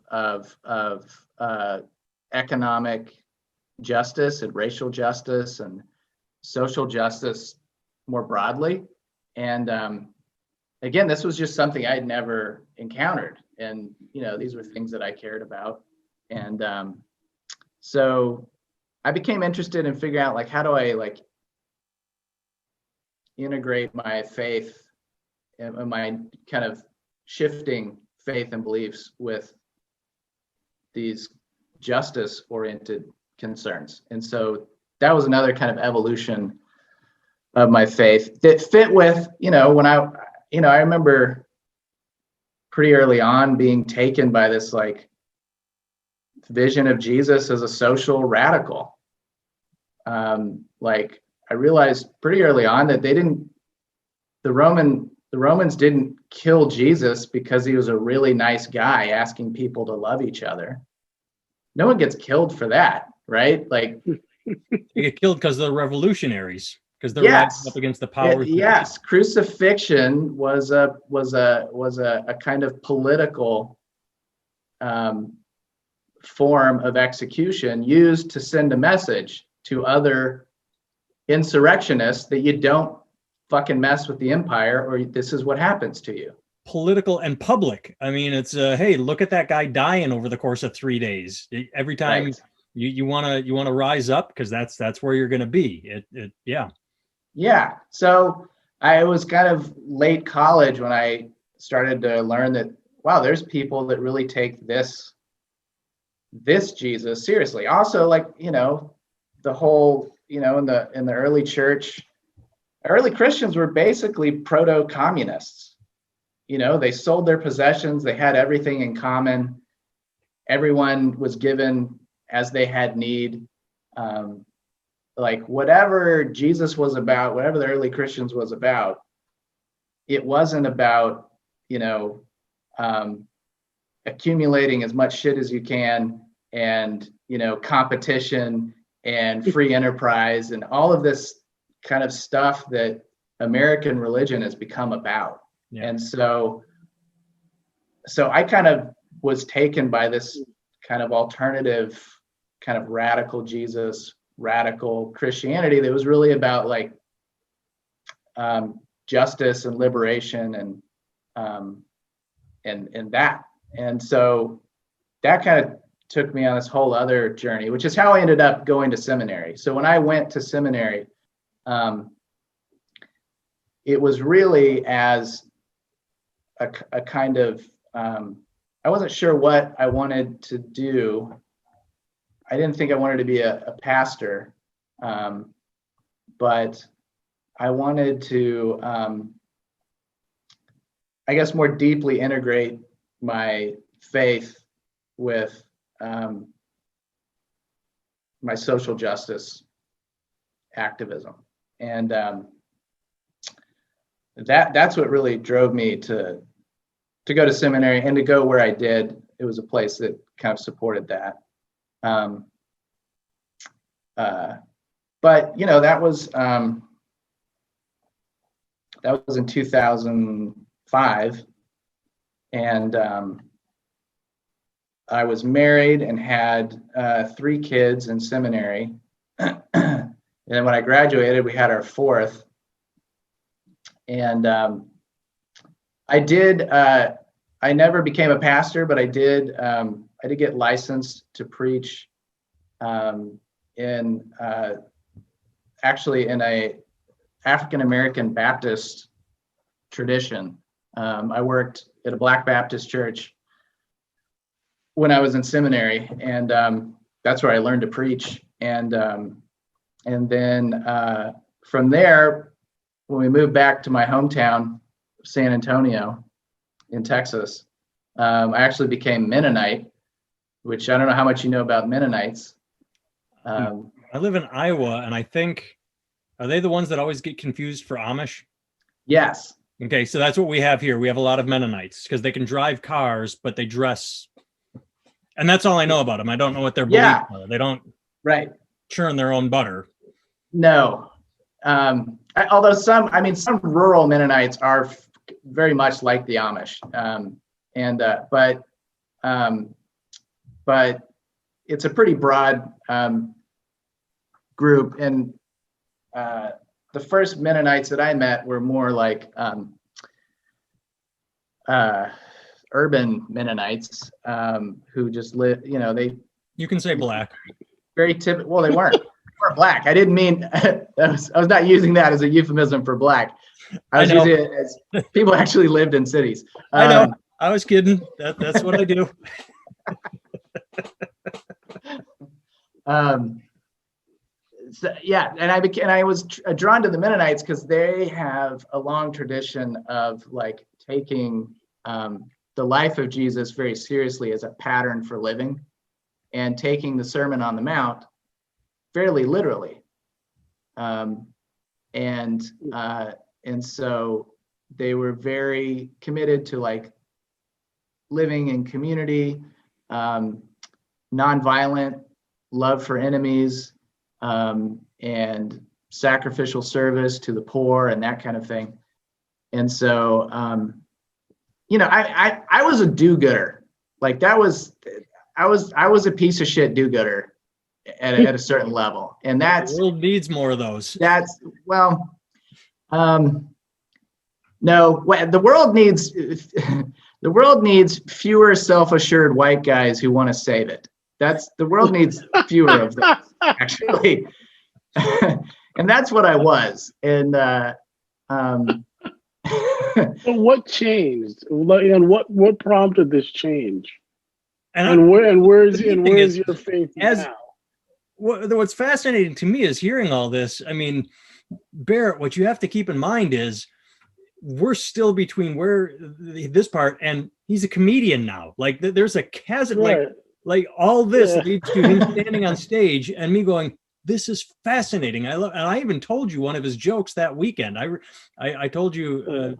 [SPEAKER 3] economic justice and racial justice and social justice more broadly. And again, this was just something I'd never encountered, and these were things that I cared about. And so I became interested in figuring out, like, how do I like integrate my faith and my kind of shifting faith and beliefs with these justice-oriented concerns. And so that was another kind of evolution of my faith that fit with, when I remember pretty early on being taken by this like vision of Jesus as a social radical. Like, I realized pretty early on that the Romans didn't kill Jesus because he was a really nice guy asking people to love each other. No one gets killed for that, right? Like,
[SPEAKER 1] they get killed because they're revolutionaries, because they're rising up against the power.
[SPEAKER 3] Yes, crucifixion was a kind of political form of execution used to send a message to other insurrectionists that you don't fucking mess with the empire, or this is what happens to you.
[SPEAKER 1] Political and public. I mean, it's hey, look at that guy dying over the course of 3 days. Every time
[SPEAKER 3] Right.
[SPEAKER 1] you want to rise up, because that's where you're going to be.
[SPEAKER 3] Yeah. So I was kind of late college when I started to learn that, wow, there's people that really take this Jesus seriously. Also, like, the whole, in the early church, early Christians were basically proto-communists. They sold their possessions. They had everything in common. Everyone was given as they had need. Like, whatever Jesus was about, whatever the early Christians was about, it wasn't about, accumulating as much shit as you can, and, you know, competition and free enterprise and all of this kind of stuff that American religion has become about. Yeah. And so I kind of was taken by this kind of alternative, kind of radical Jesus, radical Christianity that was really about like justice and liberation and that. And so that kind of took me on this whole other journey, which is how I ended up going to seminary. So when I went to seminary, it was really as a kind of, I wasn't sure what I wanted to do. I didn't think I wanted to be a pastor, but I wanted to, I guess, more deeply integrate my faith with my social justice activism. And that's what really drove me to go to seminary and to go where I did. It was a place that kind of supported that. But you know, that was in 2005, and I was married and had 3 kids in seminary. And then when I graduated, we had our 4th. And I never became a pastor, but I did get licensed to preach actually in a African-American Baptist tradition. I worked at a Black Baptist church when I was in seminary, and that's where I learned to preach. And then from there, when we moved back to my hometown, San Antonio in Texas, I actually became Mennonite, which I don't know how much you know about Mennonites.
[SPEAKER 1] I live in Iowa, and I think, are they the ones that always get confused for Amish?
[SPEAKER 3] Yes.
[SPEAKER 1] Okay, so that's what we have here. We have a lot of Mennonites because they can drive cars, but they dress. And that's all I know about them. I don't know what their beliefs are. They don't churn their own butter.
[SPEAKER 3] No. Although some rural Mennonites are very much like the Amish. But it's a pretty broad group. And the first Mennonites that I met were more like urban Mennonites who just live, you know,
[SPEAKER 1] you can say black.
[SPEAKER 3] Very typical. Well, they weren't black. I didn't mean, I was not using that as a euphemism for black. I was using it as people actually lived in cities.
[SPEAKER 1] I know. I was kidding. That's what I do.
[SPEAKER 3] So, yeah, and I was drawn to the Mennonites because they have a long tradition of like taking the life of Jesus very seriously as a pattern for living, and taking the Sermon on the Mount fairly literally. And so they were very committed to like living in community, nonviolent, love for enemies, and sacrificial service to the poor and that kind of thing. And so, you know, I was a do-gooder. Like I was a piece of shit do-gooder at a certain level. And
[SPEAKER 1] the world needs more of those.
[SPEAKER 3] No, the world needs fewer self-assured white guys who want to save it. The world needs fewer of those, actually. And that's what I was. And
[SPEAKER 2] so what changed? And what prompted this change? And where's your faith now?
[SPEAKER 1] What's fascinating to me is hearing all this. I mean, Barrett, what you have to keep in mind is we're still between this part, and he's a comedian now. Like there's a chasm, like all this leads to him standing on stage and me going, this is fascinating. And I even told you one of his jokes that weekend. I told you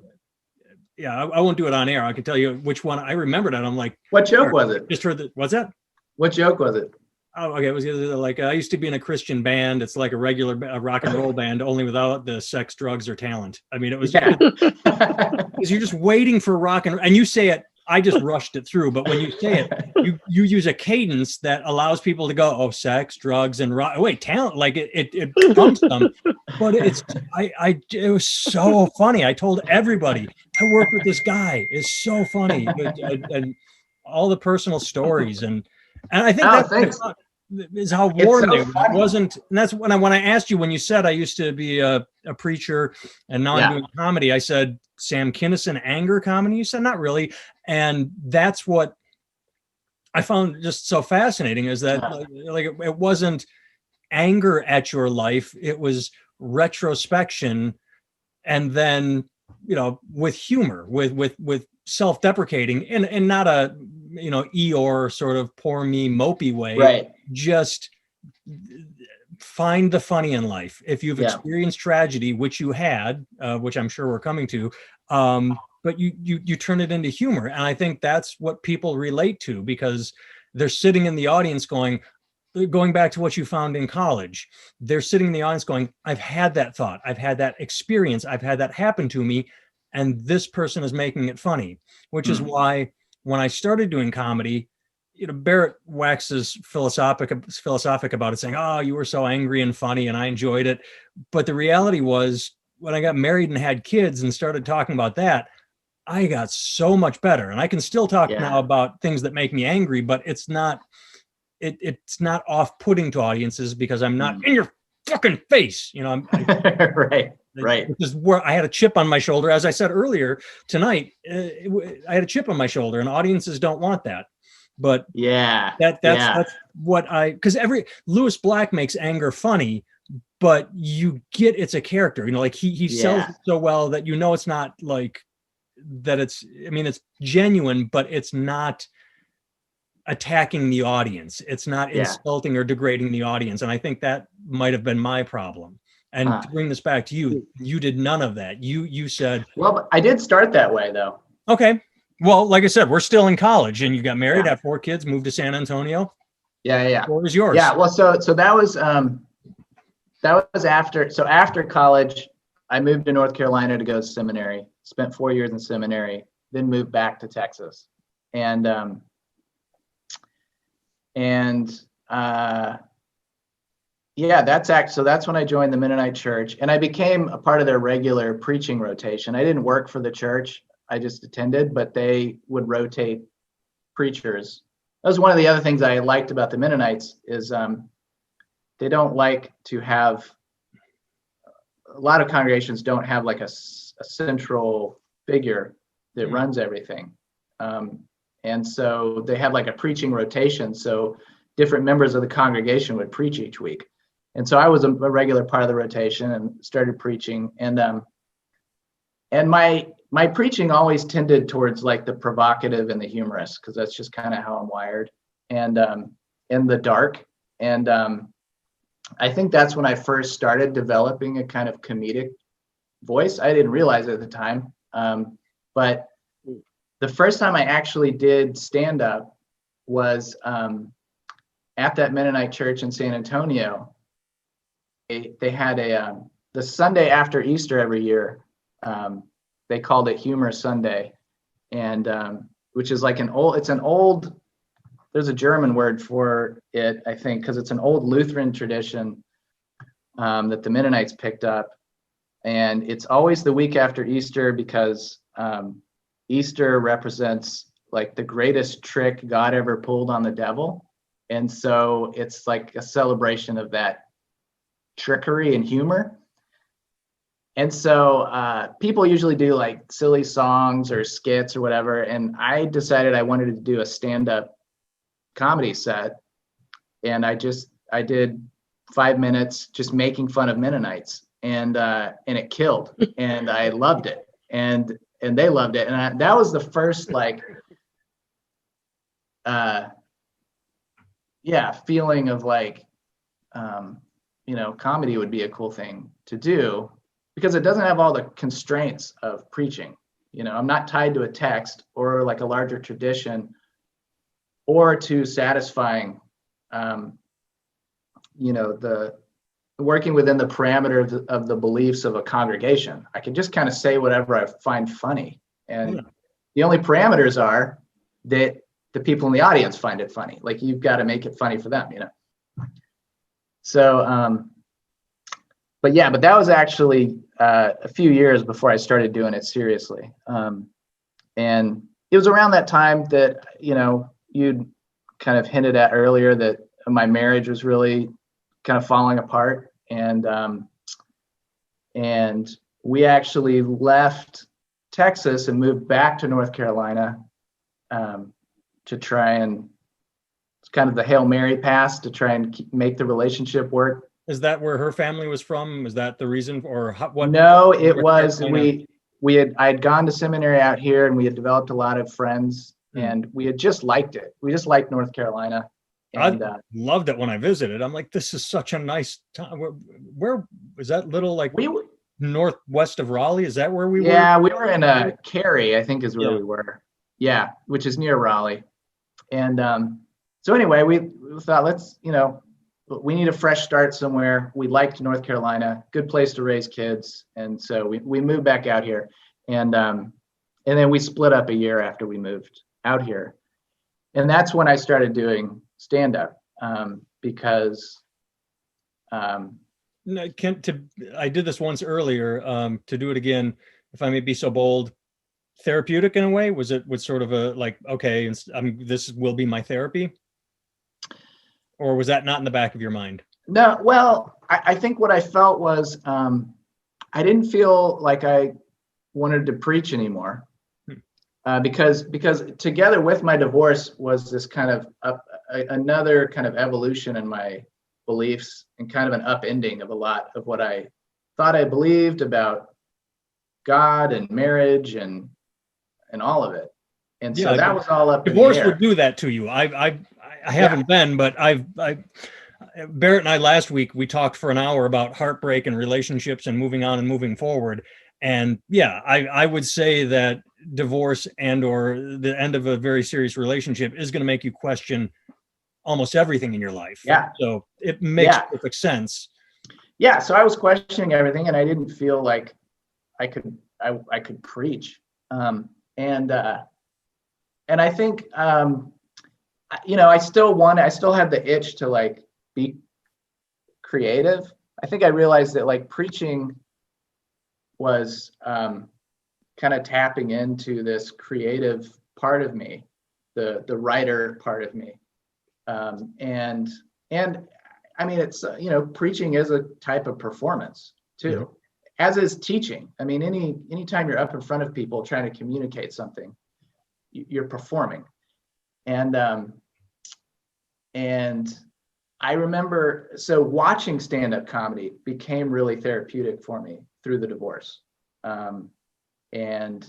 [SPEAKER 1] Yeah, I won't do it on air. I can tell you which one I remembered, and I'm like,
[SPEAKER 3] what joke was it?
[SPEAKER 1] Just heard that. What's that?
[SPEAKER 3] What joke was it?
[SPEAKER 1] Oh, okay. It was like I used to be in a Christian band. It's like a regular rock and roll band, only without the sex, drugs, or talent. I mean, it was because you're just waiting for rock and you say it. I just rushed it through, but when you say it, you use a cadence that allows people to go, oh, sex, drugs, and rock. Wait, talent, like it trumps them. But it was so funny. I told everybody I work with this guy. It's so funny, and all the personal stories and I think that is how warm they were. It wasn't, and that's when I asked you when you said I used to be a preacher and now I'm doing comedy. I said Sam Kinison anger comedy. You said not really, and that's what I found just so fascinating is that like it wasn't anger at your life; it was retrospection, and then with humor, with self-deprecating, and not a Eeyore sort of poor me mopey way,
[SPEAKER 3] right?
[SPEAKER 1] Just find the funny in life. If you've experienced tragedy, which you had, which I'm sure we're coming to, but you turn it into humor, and I think that's what people relate to because they're sitting in the audience going back to what you found in college. They're sitting in the audience going, I've had that thought, I've had that experience, I've had that happen to me, and this person is making it funny, which is why when I started doing comedy, Barrett waxes philosophic about it, saying, oh, you were so angry and funny and I enjoyed it. But the reality was when I got married and had kids and started talking about that, I got so much better. And I can still talk now about things that make me angry, but it's not off-putting to audiences because I'm not in your fucking face.
[SPEAKER 3] Right.
[SPEAKER 1] Which is where I had a chip on my shoulder. As I said earlier tonight, I had a chip on my shoulder, and audiences don't want that. But that's what because Lewis Black makes anger funny, but you get it's a character. Like he sells it so well that it's not like that. It's genuine, but it's not attacking the audience. It's not insulting or degrading the audience, and I think that might have been my problem. And to bring this back to you, you did none of that. You said,
[SPEAKER 3] well, but I did start that way though.
[SPEAKER 1] Okay. Well, like I said, we're still in college and you got married, have 4 kids, moved to San Antonio.
[SPEAKER 3] Yeah.
[SPEAKER 1] What was yours?
[SPEAKER 3] Yeah. Well, so that was after college, I moved to North Carolina to go to seminary, spent 4 years in seminary, then moved back to Texas. And that's when I joined the Mennonite church and I became a part of their regular preaching rotation. I didn't work for the church. I just attended, but they would rotate preachers. That was one of the other things I liked about the Mennonites is they don't like to have, a lot of congregations don't have like a central figure that runs everything. And so they had like a preaching rotation. So different members of the congregation would preach each week. And so I was a regular part of the rotation and started preaching. And my preaching always tended towards like the provocative and the humorous, because that's just kind of how I'm wired, and in the dark. And I think that's when I first started developing a kind of comedic voice. I didn't realize it at the time. But the first time I actually did stand up was at that Mennonite church in San Antonio. They had the Sunday after Easter every year. They called it Humor Sunday, and which is like there's a German word for it, I think, because it's an old Lutheran tradition that the Mennonites picked up. And it's always the week after Easter because Easter represents like the greatest trick God ever pulled on the devil. And so it's like a celebration of that trickery and humor. And so people usually do like silly songs or skits or whatever. And I decided I wanted to do a stand-up comedy set. And I did 5 minutes just making fun of Mennonites, and it killed, and I loved it, and they loved it. And that was the first feeling of like, comedy would be a cool thing to do, because it doesn't have all the constraints of preaching. I'm not tied to a text or like a larger tradition or to satisfying, the working within the parameter of the beliefs of a congregation. I can just kind of say whatever I find funny. And the only parameters are that the people in the audience find it funny. Like, you've got to make it funny for them, So, but that was actually a few years before I started doing it seriously. And it was around that time that, you'd kind of hinted at earlier that my marriage was really kind of falling apart. And we actually left Texas and moved back to North Carolina to try and, it's kind of the Hail Mary pass to try and make the relationship work.
[SPEAKER 1] Is that where her family was from? Is that the reason, or what?
[SPEAKER 3] No, it was, I had gone to seminary out here, and we had developed a lot of friends, and we had just liked it. We just liked North Carolina. And,
[SPEAKER 1] I loved it when I visited. I'm like, this is such a nice time. Where was that little, like, northwest of Raleigh? Is that where we were?
[SPEAKER 3] Yeah, we were in Cary, I think is where we were. Yeah, which is near Raleigh. And so anyway, we thought, let's, we need a fresh start somewhere. We liked North Carolina, good place to raise kids. And so we moved back out here. And then we split up a year after we moved out here. And that's when I started doing stand-up, because
[SPEAKER 1] I did this once earlier, to do it again, if I may be so bold, therapeutic in a way. Was sort of a, like, okay, this will be my therapy? Or was that not in the back of your mind?
[SPEAKER 3] No, well, I think what I felt was, I didn't feel like I wanted to preach anymore. Because together with my divorce was this kind of another kind of evolution in my beliefs, and kind of an upending of a lot of what I thought I believed about God and marriage and all of it. And so that was all up.
[SPEAKER 1] Divorce would do that to you. I haven't been, but Barrett and I last week, we talked for an hour about heartbreak and relationships and moving on and moving forward. And I would say that divorce and or the end of a very serious relationship is going to make you question almost everything in your life.
[SPEAKER 3] Yeah.
[SPEAKER 1] So it makes perfect sense.
[SPEAKER 3] Yeah. So I was questioning everything, and I didn't feel like I could preach. And I think, I still had the itch to, like, be creative. I think I realized that, like, preaching was kind of tapping into this creative part of me, the writer part of me. And I mean, it's, preaching is a type of performance too, as is teaching. I mean, anytime you're up in front of people trying to communicate something, you're performing. And I remember, so watching stand-up comedy became really therapeutic for me through the divorce. But I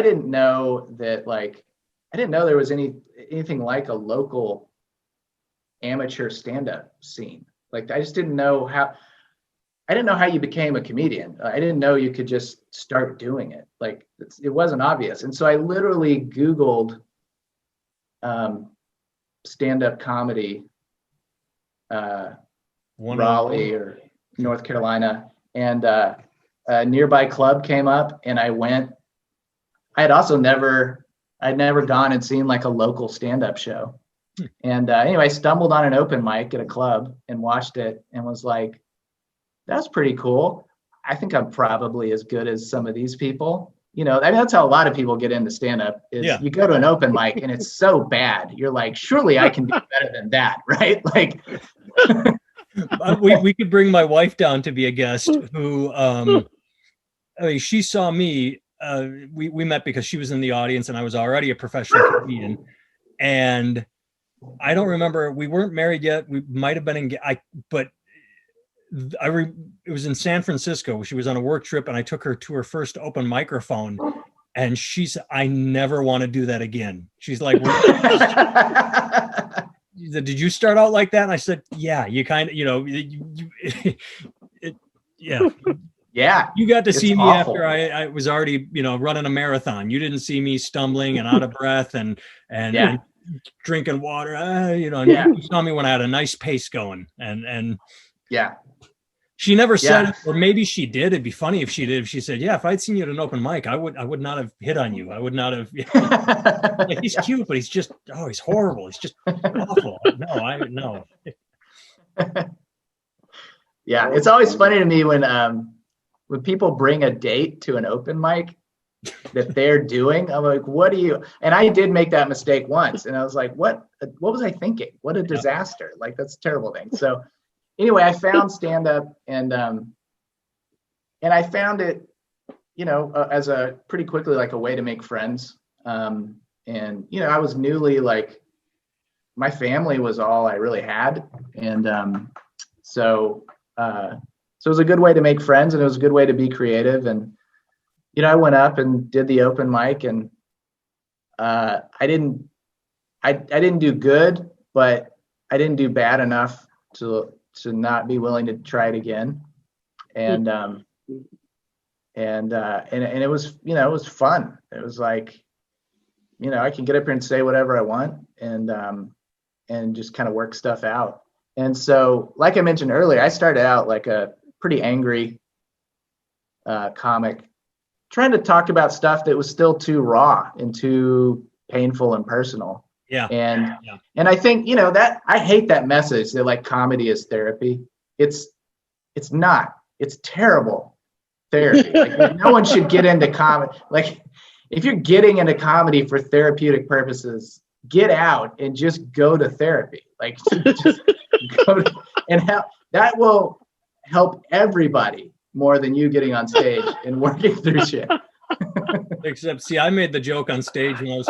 [SPEAKER 3] didn't know that, like, I didn't know there was anything like a local amateur stand-up scene. Like, I just didn't know how you became a comedian. I didn't know you could just start doing it. Like, it wasn't obvious. And so I literally Googled stand-up comedy, Raleigh or North Carolina, and a nearby club came up, and I went. I'd never gone and seen, like, a local stand-up show. And anyway, I stumbled on an open mic at a club and watched it and was like, that's pretty cool. I think I'm probably as good as some of these people. I mean, that's how a lot of people get into stand-up is you go to an open mic and it's so bad. You're like, surely I can do better than that, right? Like,
[SPEAKER 1] we could bring my wife down to be a guest who, I mean, she saw me, we met because she was in the audience and I was already a professional comedian. And I don't remember, we weren't married yet. We might've been it was in San Francisco. She was on a work trip and I took her to her first open microphone, and she said, I never want to do that again. She's like, did you start out like that? And I said, yeah, you kind of, yeah.
[SPEAKER 3] Yeah.
[SPEAKER 1] You got to see me
[SPEAKER 3] awful.
[SPEAKER 1] after I was already, running a marathon. You didn't see me stumbling and out of breath and drinking water. You saw me when I had a nice pace going. And
[SPEAKER 3] yeah.
[SPEAKER 1] She never said it, or maybe she did. It'd be funny if she did. If she said, "Yeah, if I'd seen you at an open mic, I would not have hit on you. I would not have." Like, he's cute, but he's horrible. He's just awful. No.
[SPEAKER 3] Yeah, it's always funny to me when people bring a date to an open mic that they're doing. I'm like, what do you? And I did make that mistake once, and I was like, what was I thinking? What a disaster! Like, that's a terrible thing. So. Anyway, I found stand-up and I found it, as a pretty quickly like a way to make friends. And I was newly, like, my family was all I really had, and so it was a good way to make friends, and it was a good way to be creative. And I went up and did the open mic, and I didn't do good, but I didn't do bad enough to not be willing to try it again. And it was, it was fun. It was like, I can get up here and say whatever I want and just kind of work stuff out. And so, like I mentioned earlier, I started out like a pretty angry comic, trying to talk about stuff that was still too raw and too painful and personal.
[SPEAKER 1] Yeah.
[SPEAKER 3] And I think, that I hate that message that like comedy is therapy. It's not. It's terrible therapy. Like, no one should get into comedy. Like, if you're getting into comedy for therapeutic purposes, get out and just go to therapy. Like, just go and that will help everybody more than you getting on stage and working through shit.
[SPEAKER 1] Except, see, I made the joke on stage when I was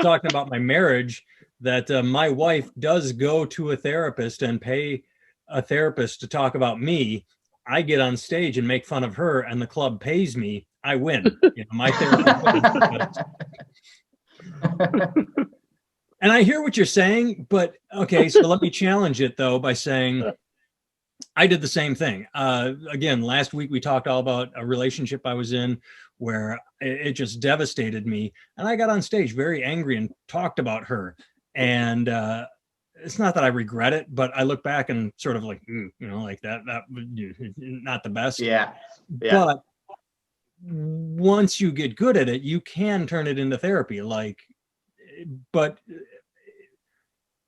[SPEAKER 1] talking about my marriage, that my wife does go to a therapist and pay a therapist to talk about me. I get on stage and make fun of her, and the club pays me. I win. My therapist wins. And I hear what you're saying, but okay, so let me challenge it though by saying I did the same thing. Again, last week we talked all about a relationship I was in where it just devastated me. And I got on stage very angry and talked about her. And it's not that I regret it, but I look back and sort of like, like that not the best.
[SPEAKER 3] Yeah.
[SPEAKER 1] But once you get good at it, you can turn it into therapy. But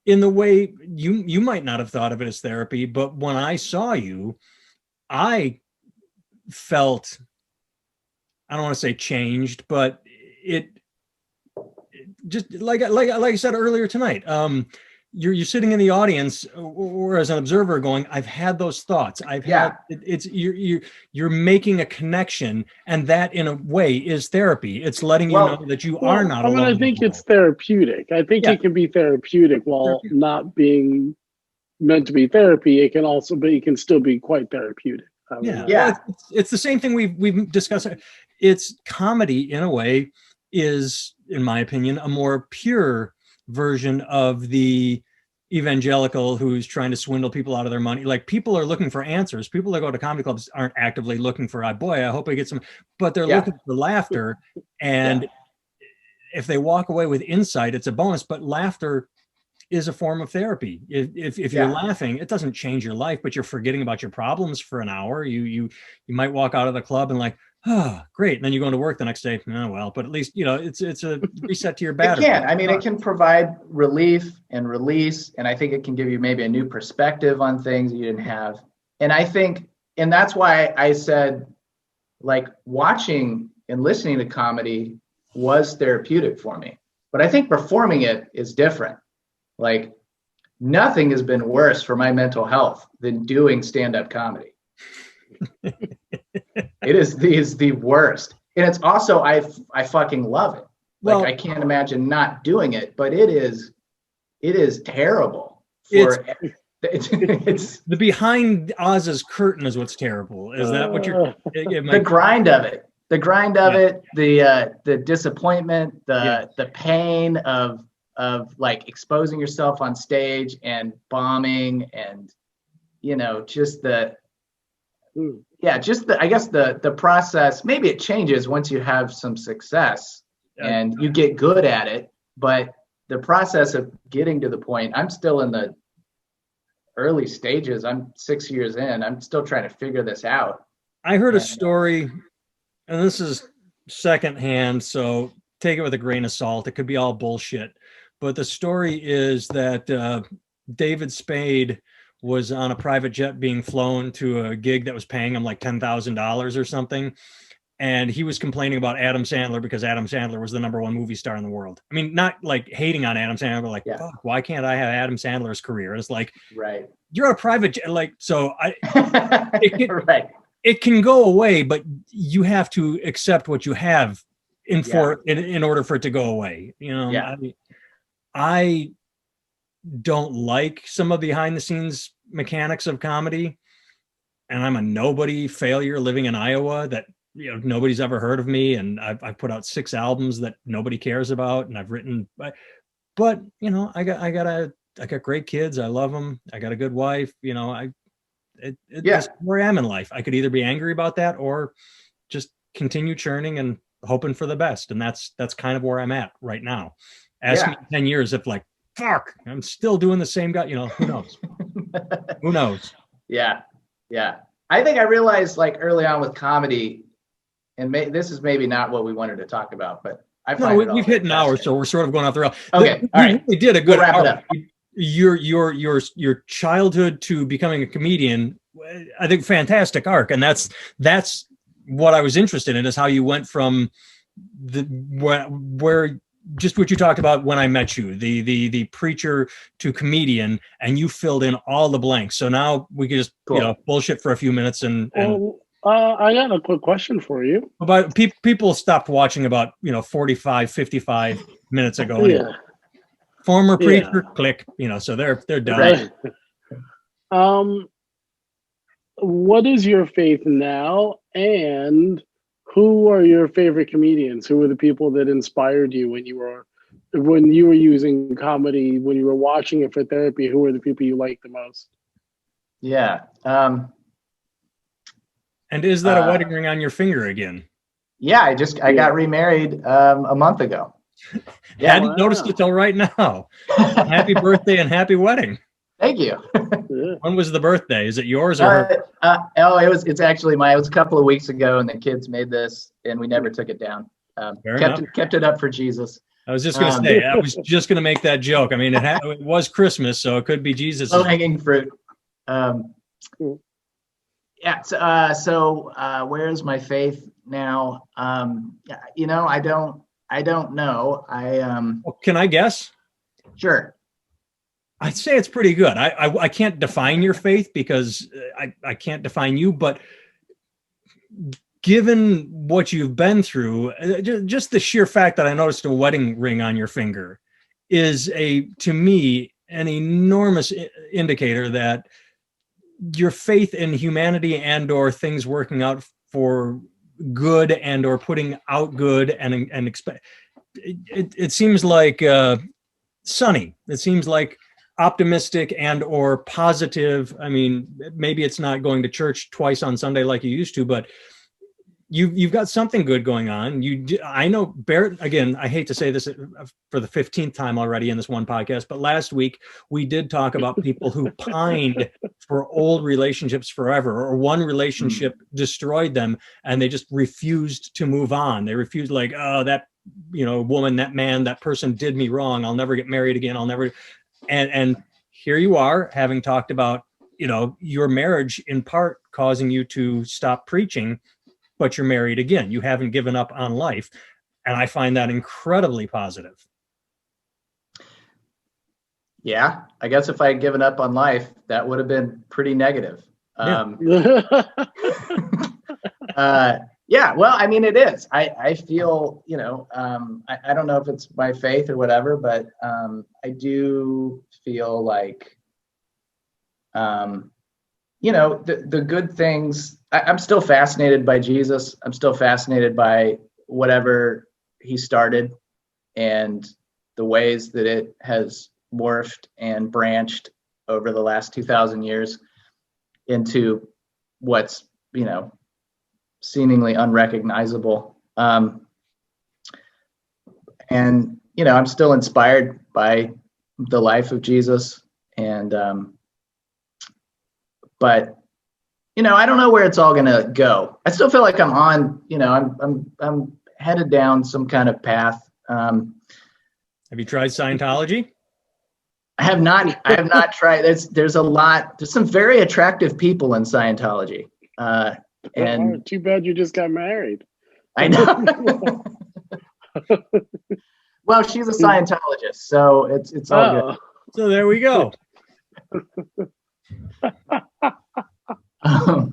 [SPEAKER 1] in the way you might not have thought of it as therapy, but when I saw you, I felt, I don't want to say changed, but it just like I said earlier tonight, you're sitting in the audience or as an observer going, I've had those thoughts. You're making a connection, and that in a way is therapy. It's letting you know that you are not alone.
[SPEAKER 2] I think it's therapeutic. I think it can be therapeutic while not being meant to be therapy. It can still be quite therapeutic.
[SPEAKER 1] Well, it's the same thing we've discussed. It's comedy in a way is, in my opinion, a more pure version of the evangelical who's trying to swindle people out of their money. Like, people are looking for answers. People that go to comedy clubs aren't actively looking for, I hope I get some, but they're looking for laughter. And if they walk away with insight, it's a bonus. But laughter is a form of therapy. If you're laughing, it doesn't change your life, but you're forgetting about your problems for an hour. You might walk out of the club and like, oh, great. And then you go into work the next day. Oh, well, but at least, it's a reset to your battery.
[SPEAKER 3] It can provide relief and release. And I think it can give you maybe a new perspective on things you didn't have. And I think, and that's why I said, like, watching and listening to comedy was therapeutic for me. But I think performing it is different. Like, nothing has been worse for my mental health than doing stand-up comedy. It is the worst. And it's also, I fucking love it. Like, I can't imagine not doing it, but it is terrible.
[SPEAKER 1] It's the behind Oz's curtain is what's terrible. Is that what you're?
[SPEAKER 3] The grind of it. The grind of it. The disappointment. The pain of like exposing yourself on stage and bombing, and just just I guess the process, maybe it changes once you have some success and you get good at it, but the process of getting to the point, I'm still in the early stages. I'm 6 years in. I'm still trying to figure this out.
[SPEAKER 1] I heard a story, and this is secondhand, so take it with a grain of salt. It could be all bullshit. But the story is that David Spade was on a private jet being flown to a gig that was paying him like $10,000 or something. And he was complaining about Adam Sandler because Adam Sandler was the #1 movie star in the world. I mean, not like hating on Adam Sandler, but like, fuck, why can't I have Adam Sandler's career? And it's like,
[SPEAKER 3] right.
[SPEAKER 1] You're on a private jet. Like, so
[SPEAKER 3] right.
[SPEAKER 1] It can go away, but you have to accept what you have in order for it to go away. You know, I don't like some of the behind the scenes mechanics of comedy, and I'm a nobody failure living in Iowa that, you know, nobody's ever heard of me, and I've put out 6 albums that nobody cares about, and I've written, but you know, I got great kids. I love them. I got a good wife. You know, that's where I am in life. I could either be angry about that or just continue churning and hoping for the best, and that's kind of where I'm at right now. Ask me in 10 years if like, fuck, I'm still doing the same guy. You know, who knows? Who knows?
[SPEAKER 3] Yeah. I think I realized like early on with comedy. And this is maybe not what we wanted to talk about, but I find
[SPEAKER 1] we've hit an hour, so we're sort of going off the rail.
[SPEAKER 3] Okay, all right.
[SPEAKER 1] We did a good
[SPEAKER 3] wrap it up.
[SPEAKER 1] Your childhood to becoming a comedian, I think, fantastic arc, and that's what I was interested in, is how you went from where just what you talked about when I met you, the preacher to comedian, and you filled in all the blanks. So now we can just bullshit for a few minutes and.
[SPEAKER 2] I got a quick question for you.
[SPEAKER 1] About people stopped watching about 45, 55 minutes ago. Anyway. Former preacher, click. So they're done.
[SPEAKER 2] Right. What is your faith now, and who are your favorite comedians? Who are the people that inspired you when you were using comedy, when you were watching it for therapy? Who are the people you like the most?
[SPEAKER 3] Yeah.
[SPEAKER 1] And is that a wedding ring on your finger again?
[SPEAKER 3] Yeah, I got remarried a month ago.
[SPEAKER 1] Yeah, hadn't noticed it till right now. Happy birthday and happy wedding.
[SPEAKER 3] Thank you.
[SPEAKER 1] When was the birthday? Is it yours or her?
[SPEAKER 3] It's actually mine. It was a couple of weeks ago, and the kids made this, and we never took it down. Kept it up for Jesus.
[SPEAKER 1] I was just going to say, I was just going to make that joke. I mean, it was Christmas, so it could be Jesus.
[SPEAKER 3] Low-hanging fruit. Yeah. So where's my faith now? I don't know.
[SPEAKER 1] Can I guess?
[SPEAKER 3] Sure.
[SPEAKER 1] I'd say it's pretty good. I can't define your faith because I can't define you, but given what you've been through, just the sheer fact that I noticed a wedding ring on your finger is to me, an enormous indicator that your faith in humanity and or things working out for good and or putting out good and expect it seems like sunny. It seems like optimistic and or positive. I mean, maybe it's not going to church twice on Sunday like you used to, but you've got something good going on. I know Barrett, again, I hate to say this for the 15th time already in this one podcast, but last week we did talk about people who pined for old relationships forever, or one relationship destroyed them and they just refused to move on. They refused, like, oh, that, woman, that man, that person did me wrong. I'll never get married again. I'll never. And here you are having talked about, your marriage in part causing you to stop preaching, but you're married again. You haven't given up on life. And I find that incredibly positive.
[SPEAKER 3] Yeah, I guess if I had given up on life, that would have been pretty negative. Yeah, well, I mean, it is. I feel, I don't know if it's my faith or whatever, but I do feel like, the good things. I'm still fascinated by Jesus. I'm still fascinated by whatever he started and the ways that it has morphed and branched over the last 2,000 years into what's you know, seemingly unrecognizable. And, you know, I'm still inspired by the life of Jesus. And, but, you know, I don't know where it's all going to go. I still feel like I'm on, you know, I'm headed down some kind of path.
[SPEAKER 1] Have you tried Scientology?
[SPEAKER 3] I have not tried. There's some very attractive people in Scientology. And
[SPEAKER 2] too bad you just got married.
[SPEAKER 3] I know. Well, she's a Scientologist, so it's all good.
[SPEAKER 1] So there we go. I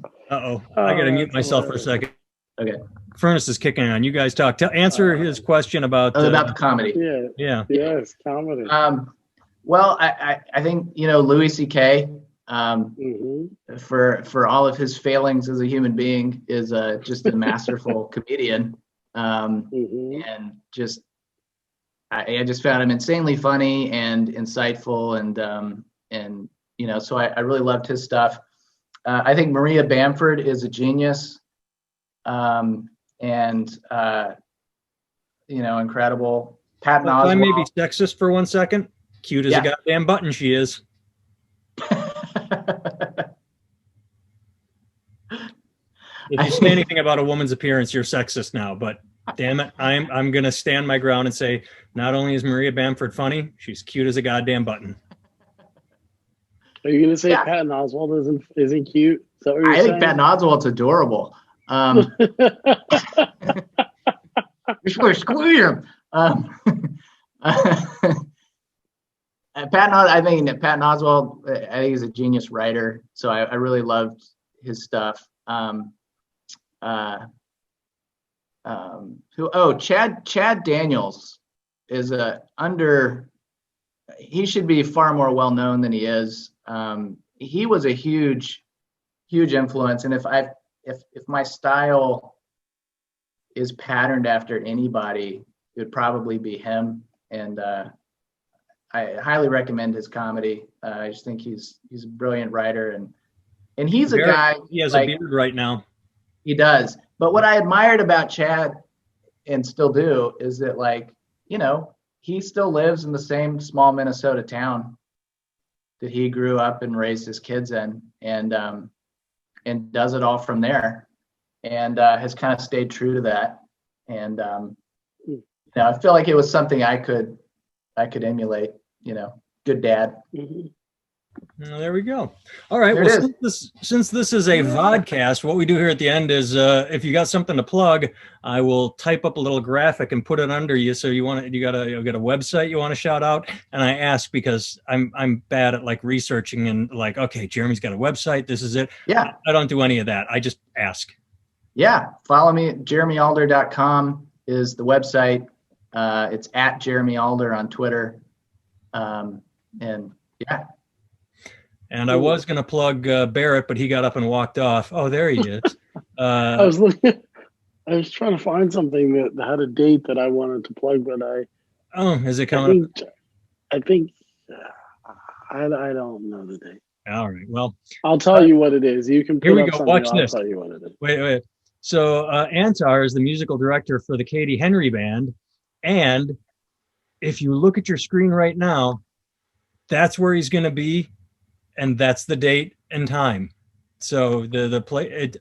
[SPEAKER 1] gotta mute myself for a second.
[SPEAKER 3] Okay.
[SPEAKER 1] Furnace is kicking on. You guys talk. Answer his question about
[SPEAKER 3] the comedy.
[SPEAKER 2] Yeah. Yes, comedy.
[SPEAKER 3] Well, I think, you know, Louis C.K. For all of his failings as a human being is just a masterful comedian. And just I just found him insanely funny and insightful, and you know, so I really loved his stuff. I think Maria Bamford is a genius, and you know, incredible. Patton Oswalt.
[SPEAKER 1] I may be sexist for 1 second. Cute as a goddamn button she is. If you say anything about a woman's appearance, you're sexist now. But damn it, I'm gonna stand my ground and say, not only is Maria Bamford funny, she's cute as a goddamn button.
[SPEAKER 2] Are you gonna say Patton Oswalt isn't cute? Is that what you're saying?
[SPEAKER 3] Think Patton Oswalt's adorable. We're screwing him. I think Patton Oswalt, I think he's a genius writer. So I really loved his stuff. Chad Daniels is he should be far more well known than he is. He was a huge influence, and if my style is patterned after anybody, it would probably be him. And I highly recommend his comedy. I just think he's a brilliant writer, and he's a guy.
[SPEAKER 1] He has a beard right now.
[SPEAKER 3] He does. But what I admired about Chad, and still do, is that, like, you know, he still lives in the same small Minnesota town that he grew up and raised his kids in, and does it all from there, and has kind of stayed true to that. And you know, I feel like it was something I could emulate. You know, good dad.
[SPEAKER 1] Well, there we go. All right. Well, since this is a vodcast, what we do here at the end is, if you got something to plug, I will type up a little graphic and put it under you. So you got a website you want to shout out, and I ask because I'm bad at like researching and like, okay, Jeremy's got a website. This is it.
[SPEAKER 3] Yeah.
[SPEAKER 1] I don't do any of that. I just ask.
[SPEAKER 3] Yeah. Follow me at jeremyalder.com is the website. It's at Jeremy Alder on Twitter. And yeah.
[SPEAKER 1] And I was going to plug Barrett, but he got up and walked off. Oh, there he is.
[SPEAKER 2] I was trying to find something that had a date that I wanted to plug, but
[SPEAKER 1] is it coming up?
[SPEAKER 2] I think I don't know the date.
[SPEAKER 1] All right. Well,
[SPEAKER 2] I'll tell you what it is. You can.
[SPEAKER 1] Here we go. Watch
[SPEAKER 2] I'll
[SPEAKER 1] this.
[SPEAKER 2] tell you what it is.
[SPEAKER 1] Wait. So Antar is the musical director for the Katie Henry Band, and if you look at your screen right now, that's where he's going to be. And that's the date and time. So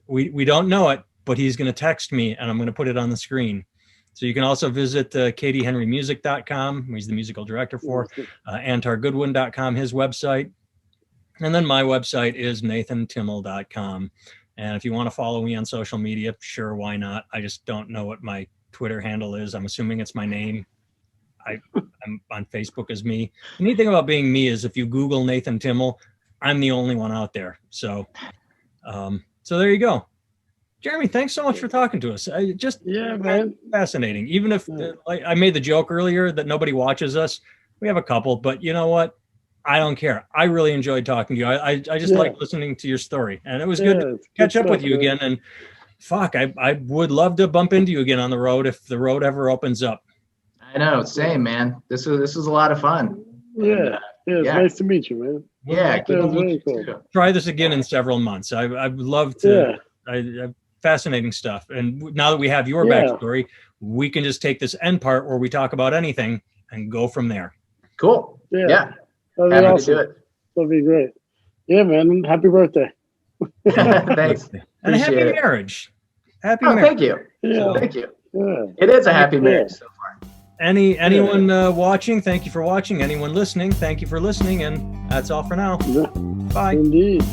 [SPEAKER 1] we don't know it, but he's going to text me, and I'm going to put it on the screen. So you can also visit katiehenrymusic.com, he's the musical director for, antargoodwin.com, his website. And then my website is nathantimmel.com. And if you want to follow me on social media, sure, why not? I just don't know what my Twitter handle is. I'm assuming it's my name. I'm on Facebook as me. The neat thing about being me is if you Google Nathan Timmel, I'm the only one out there. So there you go. Jeremy, thanks so much for talking to us. Man, fascinating. Even if I made the joke earlier that nobody watches us, we have a couple, but you know what? I don't care. I really enjoyed talking to you. I just like listening to your story, and it was good to catch up with you again. And fuck, I would love to bump into you again on the road if the road ever opens up.
[SPEAKER 3] I know, same, man. This was a lot of fun.
[SPEAKER 2] Yeah, it's nice to meet you, man.
[SPEAKER 3] Yeah,
[SPEAKER 2] really cool.
[SPEAKER 1] Try this again in several months. I would love to Fascinating stuff. And now that we have your backstory, we can just take this end part where we talk about anything and go from there.
[SPEAKER 3] Cool. Yeah.
[SPEAKER 2] That'd be awesome. To do it. That'd be great. Yeah, man. Happy birthday.
[SPEAKER 3] Thanks.
[SPEAKER 1] And happy marriage. Happy marriage.
[SPEAKER 3] Thank you. Yeah. Thank you. Yeah. It is a happy marriage so far.
[SPEAKER 1] Anyone watching, thank you for watching. Anyone listening, thank you for listening. And that's all for now. Bye.
[SPEAKER 2] Indeed.